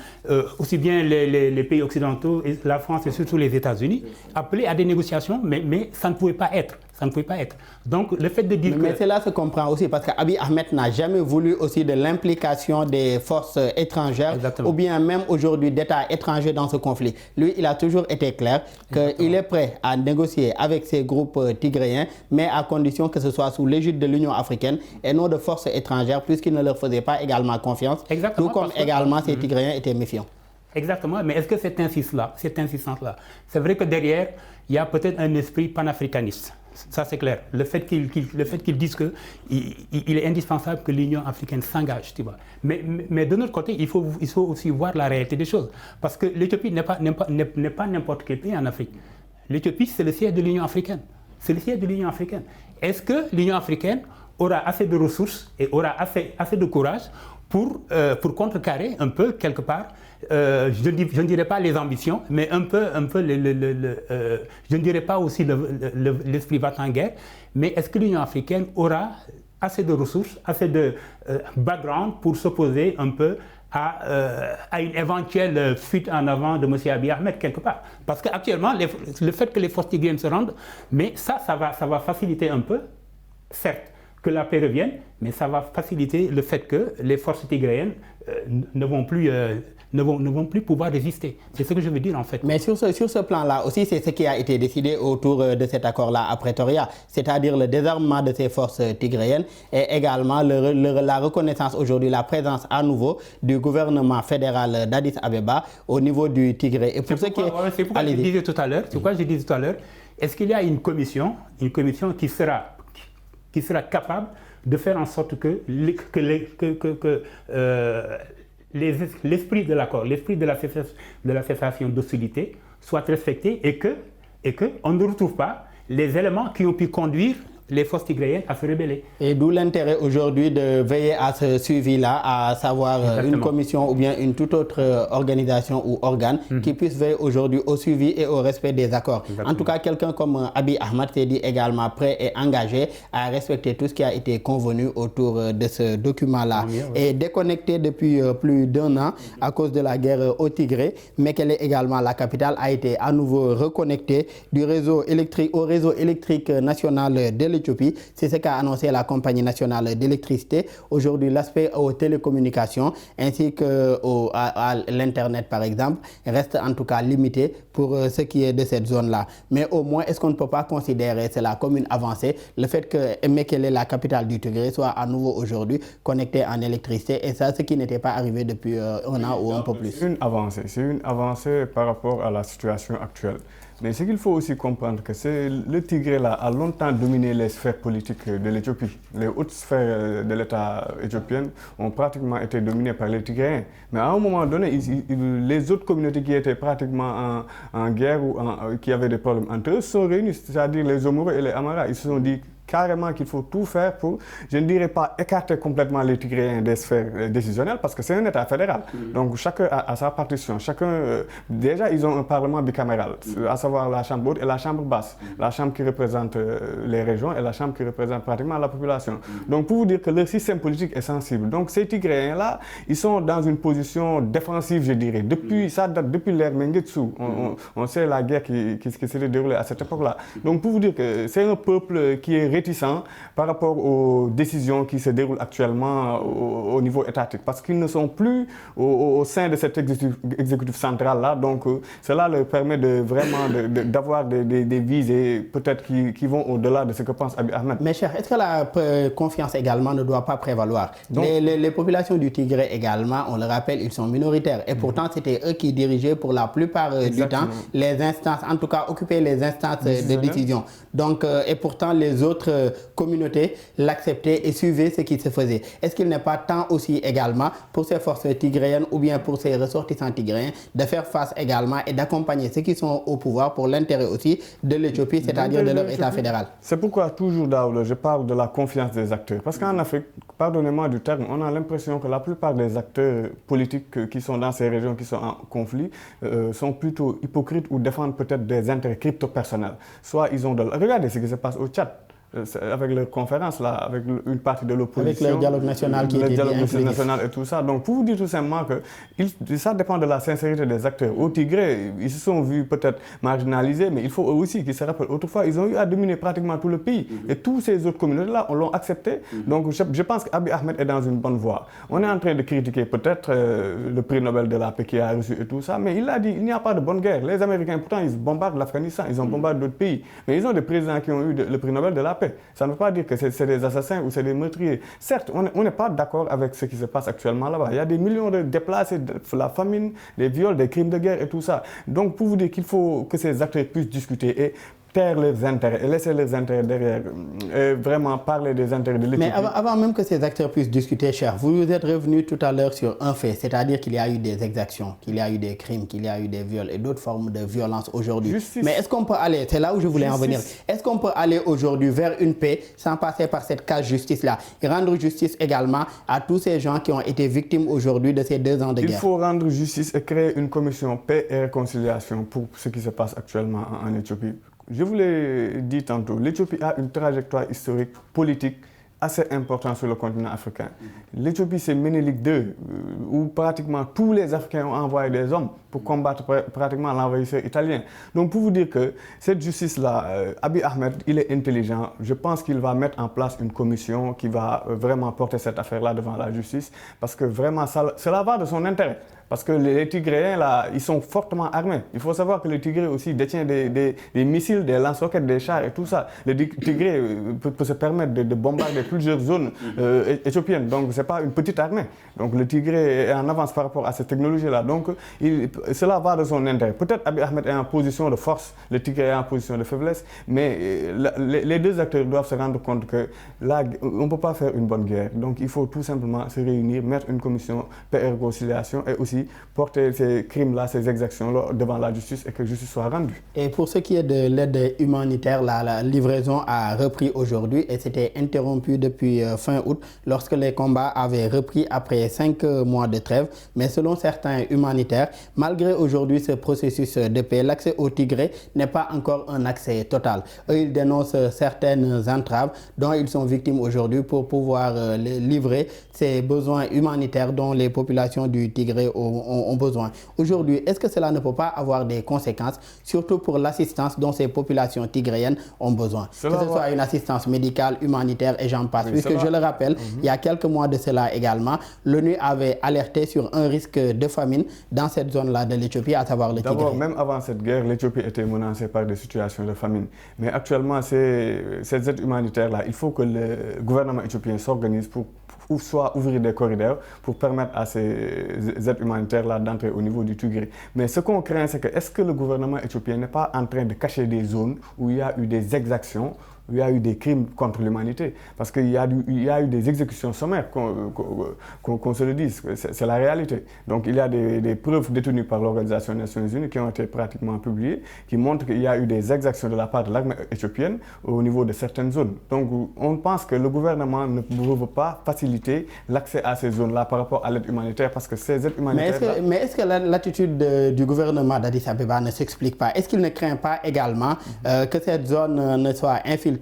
aussi bien les pays occidentaux, la France et surtout les États-Unis, appelaient à des négociations, mais ça ne pouvait pas être. Ça ne pouvait pas être. Donc le fait de dire mais cela se comprend aussi parce qu'Abiy Ahmed n'a jamais voulu aussi de l'implication des forces étrangères. Exactement. Ou bien même aujourd'hui d'États étrangers dans ce conflit. Lui, il a toujours été clair qu'il est prêt à négocier avec ces groupes tigréens, mais à condition que ce soit sous l'égide de l'Union africaine et non de forces étrangères, puisqu'il ne leur faisait pas également confiance. Exactement, tout comme également ces tigréens étaient méfiants. Exactement, mais est-ce que cette insistance-là, c'est vrai que derrière, il y a peut-être un esprit panafricaniste. Ça, c'est clair. Le fait qu'ils disent qu'il est indispensable que l'Union africaine s'engage, tu vois. Mais de notre côté, il faut aussi voir la réalité des choses. Parce que l'Éthiopie n'est pas n'importe quel pays en Afrique. L'Éthiopie, c'est le siège de l'Union africaine. C'est le siège de l'Union africaine. Est-ce que l'Union africaine aura assez de ressources et aura assez de courage pour contrecarrer un peu, quelque part, je ne dirais pas les ambitions, mais un peu je ne dirais pas aussi l'esprit va-t-en-guerre, mais est-ce que l'Union africaine aura assez de ressources, assez de background pour s'opposer un peu à une éventuelle fuite en avant de M. Abiy Ahmed quelque part? Parce qu'actuellement, le fait que les forces tigréennes se rendent, mais ça va faciliter un peu, certes, que la paix revienne, mais ça va faciliter le fait que les forces tigréennes ne vont plus pouvoir résister. C'est ce que je veux dire en fait. Mais sur ce plan-là aussi, c'est ce qui a été décidé autour de cet accord-là à Pretoria, c'est-à-dire le désarmement de ces forces tigréennes et également la reconnaissance aujourd'hui, la présence à nouveau du gouvernement fédéral d'Addis Abeba au niveau du Tigré. Et pour c'est pourquoi je disais tout à l'heure, est-ce qu'il y a une commission qui sera capable de faire en sorte que l'esprit de l'accord, l'esprit de la cessation d'hostilité soit respecté et qu'on ne retrouve pas les éléments qui ont pu conduire les forces tigréennes à se rebeller. Et d'où l'intérêt aujourd'hui de veiller à ce suivi-là, à savoir une commission ou bien une toute autre organisation ou organe qui puisse veiller aujourd'hui au suivi et au respect des accords. Exactement. En tout cas, quelqu'un comme Abiy Ahmed s'est dit également prêt et engagé à respecter tout ce qui a été convenu autour de ce document-là. Et déconnecté depuis plus d'1 an à cause de la guerre au Tigré, mais qu'elle est également la capitale, a été à nouveau reconnectée au réseau électrique national de l'Éthiopie. C'est ce qu'a annoncé la compagnie nationale d'électricité. Aujourd'hui, l'aspect aux télécommunications ainsi qu'à l'Internet, par exemple, reste en tout cas limité pour ce qui est de cette zone-là. Mais au moins, est-ce qu'on ne peut pas considérer cela comme une avancée, le fait que Mekele, la capitale du Tigré, soit à nouveau aujourd'hui connectée en électricité, et ça, ce qui n'était pas arrivé depuis 1 an ou un peu plus. C'est une avancée par rapport à la situation actuelle. Mais ce qu'il faut aussi comprendre, que le Tigré là a longtemps dominé les sphères politiques de l'Éthiopie. Les hautes sphères de l'État éthiopien ont pratiquement été dominées par les Tigréens. Mais à un moment donné, les autres communautés qui étaient pratiquement en guerre ou qui avaient des problèmes entre eux sont réunis, c'est-à-dire les Omoro et les Amara. Ils se sont dit carrément qu'il faut tout faire pour, je ne dirais pas écarter complètement les Tigréens des sphères décisionnelles, parce que c'est un État fédéral. Donc chacun a sa partition. Déjà, ils ont un parlement bicaméral, à savoir la chambre haute et la chambre basse. La chambre qui représente les régions et la chambre qui représente pratiquement la population. Donc pour vous dire que leur système politique est sensible. Donc ces Tigréens-là, ils sont dans une position défensive, je dirais. Ça date depuis l'ère Mengetsu. On sait la guerre qui s'est déroulée à cette époque-là. Donc pour vous dire que c'est un peuple qui est réticent par rapport aux décisions qui se déroulent actuellement au niveau étatique, parce qu'ils ne sont plus au sein de cet exécutif central-là. Donc cela leur permet d'avoir des visées peut-être qui vont au-delà de ce que pense Abiy Ahmed. Mais cher, est-ce que la confiance également ne doit pas prévaloir? Donc, les populations du Tigré également, on le rappelle, ils sont minoritaires. Et pourtant, c'était eux qui dirigeaient pour la plupart du temps les instances, en tout cas occupaient les instances de décision. Donc, et pourtant, les autres communautés l'acceptaient et suivaient ce qui se faisait. Est-ce qu'il n'est pas temps aussi également pour ces forces tigréennes ou bien pour ces ressortissants tigréens de faire face également et d'accompagner ceux qui sont au pouvoir pour l'intérêt aussi de l'Éthiopie, c'est-à-dire de leur État fédéral? C'est pourquoi toujours, Daoula, je parle de la confiance des acteurs. Parce qu'en Afrique, pardonnez-moi du terme, on a l'impression que la plupart des acteurs politiques qui sont dans ces régions qui sont en conflit sont plutôt hypocrites ou défendent peut-être des intérêts crypto-personnels. Soit ils ont Regardez ce qui se passe au Tchad. avec leur conférence, là, avec une partie de l'opposition. Avec le dialogue national qui était dialogue national et tout ça. Donc, pour vous dire tout simplement que ça dépend de la sincérité des acteurs. Au Tigré, ils se sont vus peut-être marginalisés, mais il faut eux aussi qu'ils se rappellent. Autrefois, ils ont eu à dominer pratiquement tout le pays. Et tous ces autres communautés-là, on l'ont accepté. Donc, je pense qu'Abiy Ahmed est dans une bonne voie. On est en train de critiquer peut-être le prix Nobel de la paix qu'il a reçu et tout ça, mais il a dit il n'y a pas de bonne guerre. Les Américains, pourtant, ils bombardent l'Afghanistan, ils ont bombardé d'autres pays. Mais ils ont des présidents qui ont eu le prix Nobel de la paix. Ça ne veut pas dire que c'est des assassins ou c'est des meurtriers. Certes, on n'est pas d'accord avec ce qui se passe actuellement là-bas. Il y a des millions de déplacés, la famine, des viols, des crimes de guerre et tout ça. Donc, pour vous dire qu'il faut que ces acteurs puissent discuter et taire leurs intérêts et laisser leurs intérêts derrière et vraiment parler des intérêts de l'Éthiopie. Mais avant même que ces acteurs puissent discuter, cher, vous êtes revenu tout à l'heure sur un fait, c'est-à-dire qu'il y a eu des exactions, qu'il y a eu des crimes, qu'il y a eu des viols et d'autres formes de violence aujourd'hui. Mais est-ce qu'on peut aller, c'est là où je voulais en venir, est-ce qu'on peut aller aujourd'hui vers une paix sans passer par cette case justice-là et rendre justice également à tous ces gens qui ont été victimes aujourd'hui de ces 2 ans de guerre? Il faut rendre justice et créer une commission paix et réconciliation pour ce qui se passe actuellement en Éthiopie. Je vous l'ai dit tantôt, l'Éthiopie a une trajectoire historique, politique assez importante sur le continent africain. L'Éthiopie, c'est Ménélique II, où pratiquement tous les Africains ont envoyé des hommes pour combattre pratiquement l'envahisseur italien. Donc pour vous dire que cette justice-là, Abiy Ahmed, il est intelligent. Je pense qu'il va mettre en place une commission qui va vraiment porter cette affaire-là devant la justice, parce que vraiment, cela va de son intérêt. Parce que les Tigréens, là, ils sont fortement armés. Il faut savoir que le Tigré aussi détient des missiles, des lance-roquettes, des chars et tout ça. Le Tigré peut se permettre de bombarder plusieurs zones éthiopiennes. Donc, ce n'est pas une petite armée. Donc, le Tigré est en avance par rapport à cette technologie-là. Donc, cela va de son intérêt. Peut-être Abiy Ahmed est en position de force, le Tigré est en position de faiblesse, mais les 2 acteurs doivent se rendre compte que là, on ne peut pas faire une bonne guerre. Donc, il faut tout simplement se réunir, mettre une commission paix et réconciliation et aussi porter ces crimes-là, ces exactions-là devant la justice et que justice soit rendue. Et pour ce qui est de l'aide humanitaire, la livraison a repris aujourd'hui et s'était interrompue depuis fin août lorsque les combats avaient repris après 5 mois de trêve. Mais selon certains humanitaires, malgré aujourd'hui ce processus de paix, l'accès au Tigré n'est pas encore un accès total. Eux, ils dénoncent certaines entraves dont ils sont victimes aujourd'hui pour pouvoir livrer ces besoins humanitaires dont les populations du Tigré ont besoin. Aujourd'hui, est-ce que cela ne peut pas avoir des conséquences, surtout pour l'assistance dont ces populations tigréennes ont besoin? Que ce soit une assistance médicale, humanitaire et j'en passe. Puisque je le rappelle, il y a quelques mois de cela également, l'ONU avait alerté sur un risque de famine dans cette zone-là de l'Éthiopie, à savoir le Tigré. D'abord, même avant cette guerre, l'Éthiopie était menacée par des situations de famine. Mais actuellement, ces aides humanitaires-là, il faut que le gouvernement éthiopien s'organise pour soit ouvrir des corridors pour permettre à ces aides humanitaires-là d'entrer au niveau du Tigré. Mais ce qu'on craint, c'est que est-ce que le gouvernement éthiopien n'est pas en train de cacher des zones où il y a eu des exactions, où il y a eu des crimes contre l'humanité? Parce qu'il y a eu des exécutions sommaires, qu'on se le dise, c'est la réalité. Donc il y a des preuves détenues par l'Organisation des Nations Unies qui ont été pratiquement publiées, qui montrent qu'il y a eu des exactions de la part de l'armée éthiopienne au niveau de certaines zones. Donc on pense que le gouvernement ne veut pas faciliter l'accès à ces zones-là par rapport à l'aide humanitaire, parce que ces aides humanitaires... Mais est-ce que l'attitude du gouvernement d'Addis Abeba ne s'explique pas? Est-ce qu'il ne craint pas également que cette zone ne soit infiltrée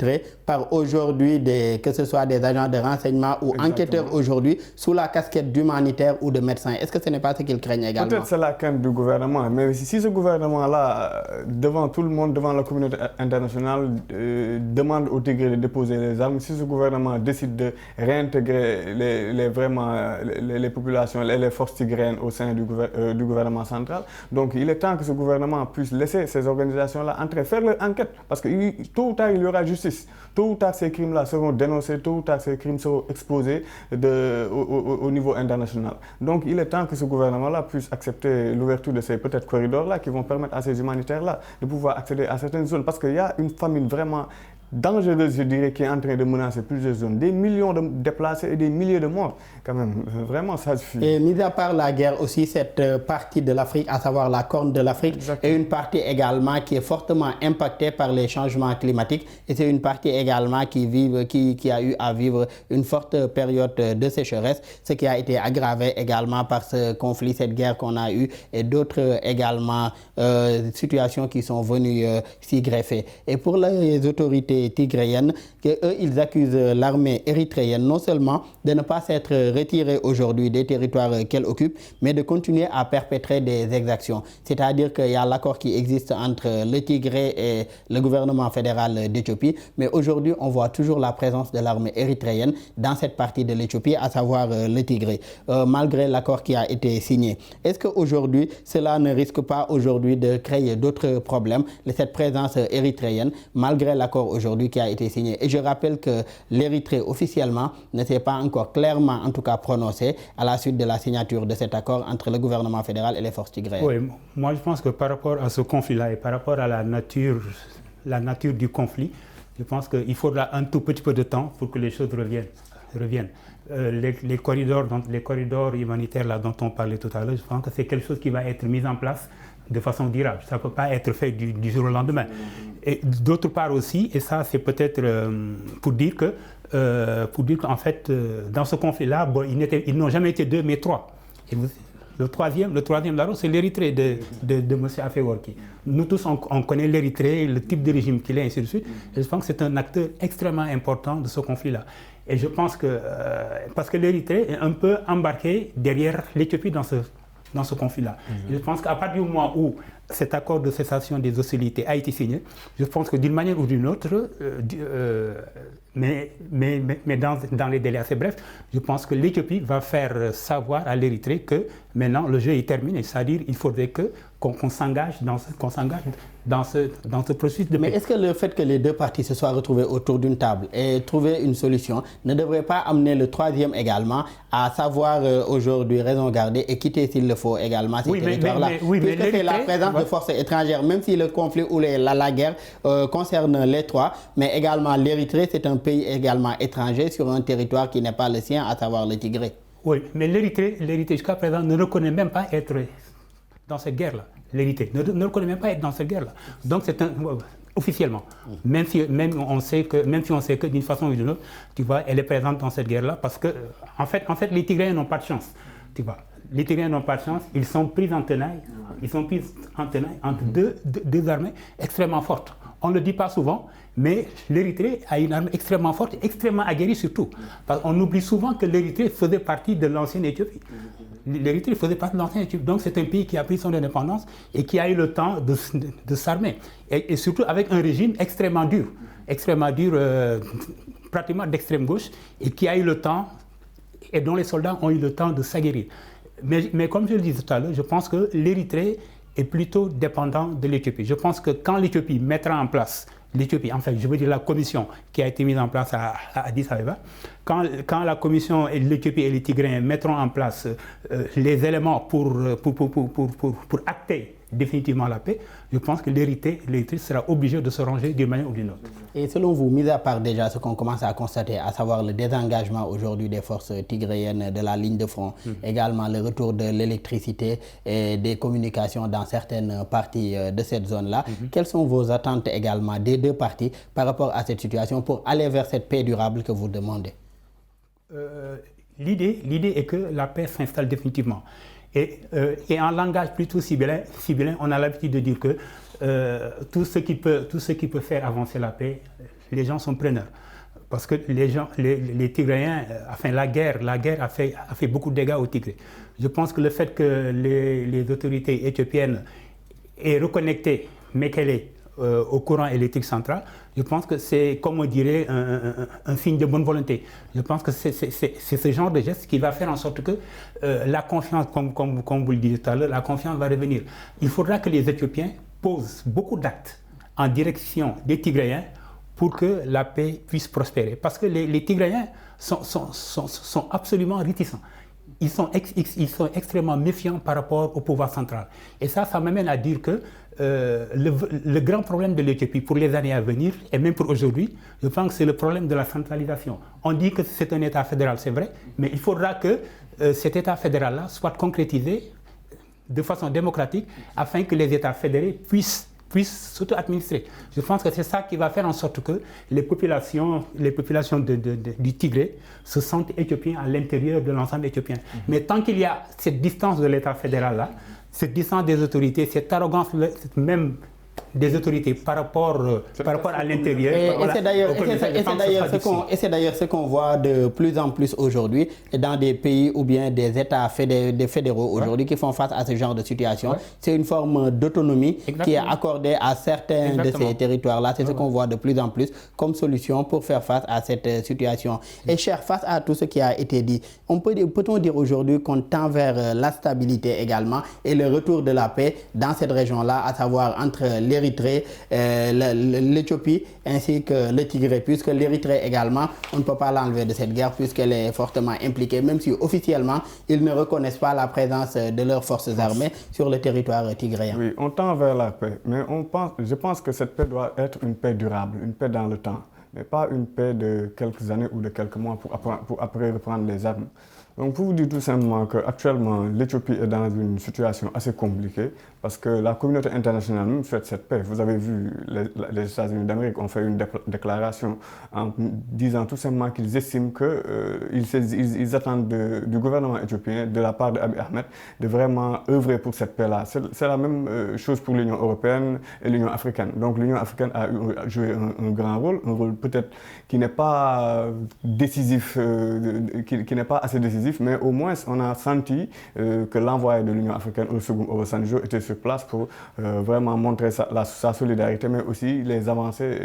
par aujourd'hui, que ce soit des agents de renseignement ou enquêteurs aujourd'hui, sous la casquette d'humanitaire ou de médecins? Est-ce que ce n'est pas ce qu'ils craignent également? Peut-être c'est la crainte du gouvernement, mais si ce gouvernement-là, devant tout le monde, devant la communauté internationale, demande au Tigré de déposer les armes, si ce gouvernement décide de réintégrer les populations, les forces tigréennes au sein du gouvernement central, donc il est temps que ce gouvernement puisse laisser ces organisations-là entrer, faire leur enquête, parce que tôt ou tard, il y aura justice. Tôt ou tard, ces crimes-là seront dénoncés, tôt ou tard, ces crimes seront exposés au niveau international. Donc, il est temps que ce gouvernement-là puisse accepter l'ouverture de ces peut-être corridors-là qui vont permettre à ces humanitaires-là de pouvoir accéder à certaines zones. Parce qu'il y a une famine vraiment dangereuse, je dirais, qui est en train de menacer plusieurs zones. Des millions de déplacés et des milliers de morts, quand même. Vraiment, ça suffit. Et mis à part la guerre aussi, cette partie de l'Afrique, à savoir la Corne de l'Afrique, est une partie également qui est fortement impactée par les changements climatiques. Et c'est une partie également qui a eu à vivre une forte période de sécheresse, ce qui a été aggravé également par ce conflit, cette guerre qu'on a eue, et d'autres également situations qui sont venues s'y greffer. Et pour les autorités autorités tigréennes qu'eux, ils accusent l'armée érythréenne non seulement de ne pas s'être retirée aujourd'hui des territoires qu'elle occupe, mais de continuer à perpétrer des exactions. C'est-à-dire qu'il y a l'accord qui existe entre le Tigré et le gouvernement fédéral d'Éthiopie, mais aujourd'hui, on voit toujours la présence de l'armée érythréenne dans cette partie de l'Éthiopie, à savoir le Tigré, malgré l'accord qui a été signé. Est-ce qu'aujourd'hui, cela ne risque pas aujourd'hui de créer d'autres problèmes, cette présence érythréenne, malgré l'accord aujourd'hui qui a été signé? Et je rappelle que l'Érythrée, officiellement, ne s'est pas encore clairement, en tout cas, prononcée à la suite de la signature de cet accord entre le gouvernement fédéral et les forces tigréennes. Oui, moi je pense que par rapport à ce conflit-là et par rapport à la nature du conflit, je pense qu'il faudra un tout petit peu de temps pour que les choses reviennent. Les corridors humanitaires là, dont on parlait tout à l'heure, je pense que c'est quelque chose qui va être mis en place de façon durable. Ça ne peut pas être fait du jour au lendemain. Et d'autre part aussi, et ça c'est peut-être pour dire qu'en fait, dans ce conflit-là, bon, ils n'ont jamais été deux, mais trois. Et le troisième là-haut, c'est l'Érythrée de M. Afewerki. Nous tous, on connaît l'Érythrée, le type de régime qu'il est, ainsi de suite. Et je pense que c'est un acteur extrêmement important de ce conflit-là. Et je pense que, parce que l'Érythrée est un peu embarquée derrière l'Éthiopie dans ce conflit-là. Je pense qu'à partir du moment où cet accord de cessation des hostilités a été signé, je pense que d'une manière ou d'une autre, mais dans les délais assez brefs, je pense que l'Éthiopie va faire savoir à l'Érythrée que maintenant le jeu est terminé, c'est-à-dire qu'il faudrait qu'on s'engage dans ce processus de paix. Mais est-ce que le fait que les deux parties se soient retrouvées autour d'une table et trouver une solution ne devrait pas amener le troisième également à savoir aujourd'hui raison garder et quitter s'il le faut également ces territoires-là? Puisque c'est la présence de forces étrangères, même si le conflit ou la guerre concerne les trois, mais également l'Érythrée, c'est un pays également étranger sur un territoire qui n'est pas le sien, à savoir le Tigré. Oui, mais l'Érythrée jusqu'à présent ne reconnaît même pas être dans cette guerre-là. L'Érythrée ne reconnaît même pas être dans cette guerre-là. Donc c'est officiellement. Même si on sait que d'une façon ou d'une autre, tu vois, elle est présente dans cette guerre-là, parce que en fait, les Tigréens n'ont pas de chance. Tu vois, les Tigréens n'ont pas de chance. Ils sont pris en tenaille. Entre deux armées extrêmement fortes. On ne le dit pas souvent, mais l'Érythrée a une armée extrêmement forte, extrêmement aguerrie surtout. Parce qu'on oublie souvent que l'Érythrée faisait partie de l'ancienne Éthiopie. L'Érythrée faisait partie de l'ancienne Éthiopie. Donc c'est un pays qui a pris son indépendance et qui a eu le temps de s'armer. Et surtout avec un régime extrêmement dur, pratiquement d'extrême gauche, et qui a eu le temps, et dont les soldats ont eu le temps de s'aguerrir. Mais comme je le disais tout à l'heure, je pense que l'Érythrée est plutôt dépendant de l'Éthiopie. Je pense que quand l'Éthiopie mettra en place, la commission qui a été mise en place à Addis Abeba, quand la commission et l'Éthiopie et les Tigréens mettront en place les éléments pour acter définitivement la paix, je pense que l'Érythrée sera obligée de se ranger d'une manière ou d'une autre. Et selon vous, mis à part déjà ce qu'on commence à constater, à savoir le désengagement aujourd'hui des forces tigréennes de la ligne de front, également le retour de l'électricité et des communications dans certaines parties de cette zone-là, quelles sont vos attentes également des deux parties par rapport à cette situation pour aller vers cette paix durable que vous demandez? L'idée est que la paix s'installe définitivement. Et en langage plutôt sibyllin, on a l'habitude de dire que tout ce qui peut faire avancer la paix, les gens sont preneurs. Parce que les Tigréens, la guerre a fait beaucoup de dégâts aux Tigrés. Je pense que le fait que les autorités éthiopiennes aient reconnecté Mekele au courant électrique central, je pense que c'est, comme on dirait, un signe de bonne volonté. Je pense que c'est ce genre de geste qui va faire en sorte que la confiance, comme vous le disiez tout à l'heure, la confiance va revenir. Il faudra que les Éthiopiens posent beaucoup d'actes en direction des Tigréens pour que la paix puisse prospérer. Parce que les Tigréens sont absolument réticents. Ils sont extrêmement méfiants par rapport au pouvoir central. Et ça m'amène à dire que le grand problème de l'Éthiopie pour les années à venir, et même pour aujourd'hui, je pense que c'est le problème de la centralisation. On dit que c'est un État fédéral, c'est vrai, mais il faudra que cet État fédéral-là soit concrétisé de façon démocratique afin que les États fédérés puissent s'auto-administrer. Je pense que c'est ça qui va faire en sorte que les populations du Tigré se sentent éthiopiens à l'intérieur de l'ensemble éthiopien. Mais tant qu'il y a cette distance de l'État fédéral-là, cette distance des autorités, cette arrogance, même des autorités par rapport à l'intérieur. Et c'est d'ailleurs ce qu'on voit de plus en plus aujourd'hui dans des pays ou bien des États fédéraux aujourd'hui qui font face à ce genre de situation. C'est une forme d'autonomie qui est accordée à certains de ces territoires-là. C'est ce qu'on voit de plus en plus comme solution pour faire face à cette situation. Et cher, face à tout ce qui a été dit, peut-on dire aujourd'hui qu'on tend vers la stabilité également et le retour de la paix dans cette région-là, à savoir entre l'Érythrée, l'Éthiopie ainsi que le Tigré, puisque l'Érythrée également, on ne peut pas l'enlever de cette guerre puisqu'elle est fortement impliquée, même si officiellement ils ne reconnaissent pas la présence de leurs forces armées sur le territoire tigréen. Oui, on tend vers la paix, mais je pense que cette paix doit être une paix durable, une paix dans le temps, mais pas une paix de quelques années ou de quelques mois pour après reprendre les armes. Donc pour vous dire tout simplement qu'actuellement l'Éthiopie est dans une situation assez compliquée parce que la communauté internationale même souhaite cette paix. Vous avez vu, les États-Unis d'Amérique ont fait une déclaration en disant tout simplement qu'ils estiment qu'ils attendent du gouvernement éthiopien, de la part d'Abiy Ahmed, de vraiment œuvrer pour cette paix-là. C'est la même chose pour l'Union européenne et l'Union africaine. Donc l'Union africaine a joué un grand rôle, un rôle peut-être qui n'est pas décisif, qui n'est pas assez décisif, mais au moins on a senti que l'envoyé de l'Union africaine, Olusegun Obasanjo, était sur place pour vraiment montrer sa solidarité, mais aussi les avancées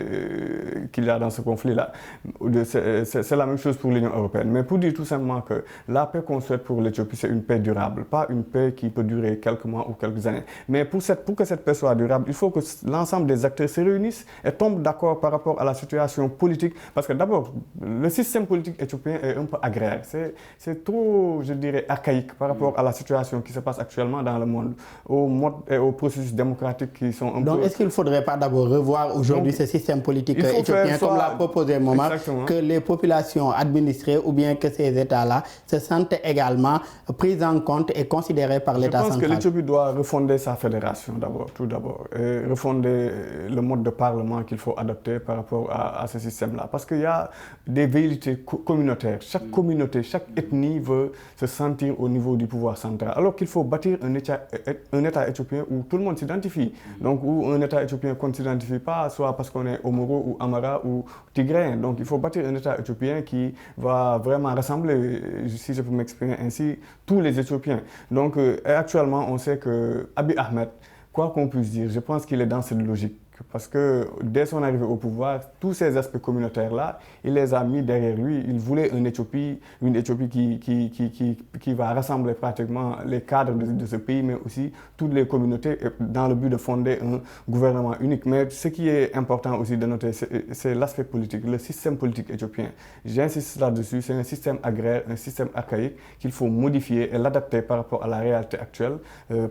qu'il y a dans ce conflit-là. C'est la même chose pour l'Union européenne. Mais pour dire tout simplement que la paix qu'on souhaite pour l'Éthiopie, c'est une paix durable, pas une paix qui peut durer quelques mois ou quelques années. Mais pour que cette paix soit durable, il faut que l'ensemble des acteurs se réunissent et tombent d'accord par rapport à la situation politique. Parce que d'abord, le système politique éthiopien est un peu agraire. C'est trop, je dirais, archaïque par rapport à la situation qui se passe actuellement dans le monde, au mode et aux processus démocratiques qui sont un peu... Donc, est-ce qu'il ne faudrait pas d'abord revoir aujourd'hui ce système politique éthiopien, comme l'a proposé Momar, que les populations administrées ou bien que ces États-là se sentent également pris en compte et considérés par l'État central? Je pense que l'Éthiopie doit refonder sa fédération tout d'abord, et refonder le mode de parlement qu'il faut adopter par rapport à ce système-là. Parce qu'il y a des velléités communautaires. Chaque communauté, chaque ethnie veut se sentir au niveau du pouvoir central. Alors qu'il faut bâtir un État éthiopien où tout le monde s'identifie. Donc où un État éthiopien qu'on ne s'identifie pas, soit parce qu'on est Omoro ou Amara ou Tigréen. Donc il faut bâtir un État éthiopien qui va vraiment rassembler, si je peux m'exprimer ainsi, tous les Éthiopiens. Donc actuellement, on sait que Abiy Ahmed, quoi qu'on puisse dire, je pense qu'il est dans cette logique. Parce que dès son arrivée au pouvoir, tous ces aspects communautaires-là, il les a mis derrière lui. Il voulait une Éthiopie qui va rassembler pratiquement les cadres de ce pays, mais aussi toutes les communautés dans le but de fonder un gouvernement unique. Mais ce qui est important aussi de noter, c'est l'aspect politique, le système politique éthiopien. J'insiste là-dessus, c'est un système agraire, un système archaïque qu'il faut modifier et l'adapter par rapport à la réalité actuelle,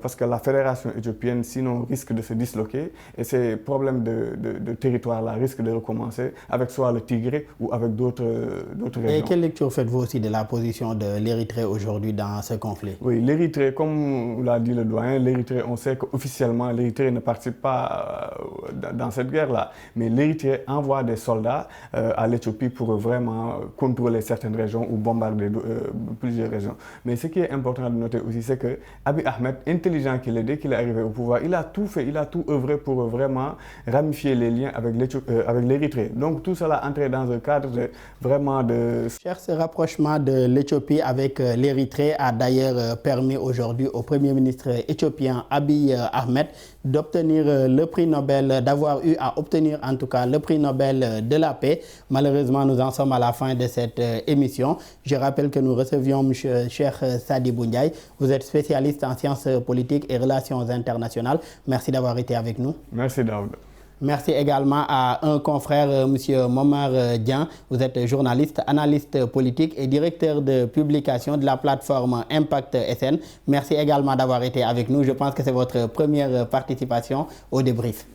parce que la fédération éthiopienne, sinon, risque de se disloquer et c'est problème de territoire là risque de recommencer avec soit le Tigré ou avec d'autres régions. Et quelle lecture faites-vous aussi de la position de l'Érythrée aujourd'hui dans ce conflit? Oui, l'Érythrée, comme l'a dit le doyen, l'Érythrée, on sait qu'officiellement l'Érythrée ne participe pas dans cette guerre-là, mais l'Érythrée envoie des soldats à l'Éthiopie pour vraiment contrôler certaines régions ou bombarder plusieurs régions. Mais ce qui est important de noter aussi, c'est que Abiy Ahmed, intelligent qu'il est, dès qu'il est arrivé au pouvoir, il a tout fait, il a tout œuvré pour vraiment ramifier les liens avec l'Érythrée. Donc tout cela entrait dans un cadre vraiment de... Cher, ce rapprochement de l'Éthiopie avec l'Érythrée a d'ailleurs permis aujourd'hui au Premier ministre éthiopien Abiy Ahmed d'obtenir le prix Nobel, d'avoir eu à obtenir en tout cas le prix Nobel de la paix. Malheureusement, nous en sommes à la fin de cette émission. Je rappelle que nous recevions M. Cheikh Sadibou Ndiaye. Vous êtes spécialiste en sciences politiques et relations internationales. Merci d'avoir été avec nous. Merci Daoud. Merci également à un confrère, M. Momar Dian. Vous êtes journaliste, analyste politique et directeur de publication de la plateforme Impact SN. Merci également d'avoir été avec nous. Je pense que c'est votre première participation au débrief.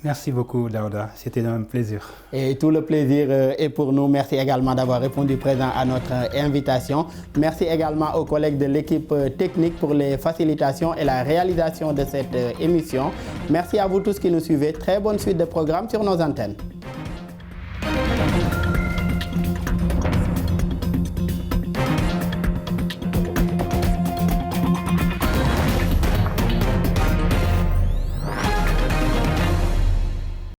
Merci beaucoup, Daouda. C'était un plaisir. Et tout le plaisir est pour nous. Merci également d'avoir répondu présent à notre invitation. Merci également aux collègues de l'équipe technique pour les facilitations et la réalisation de cette émission. Merci à vous tous qui nous suivez. Très bonne suite de programme sur nos antennes.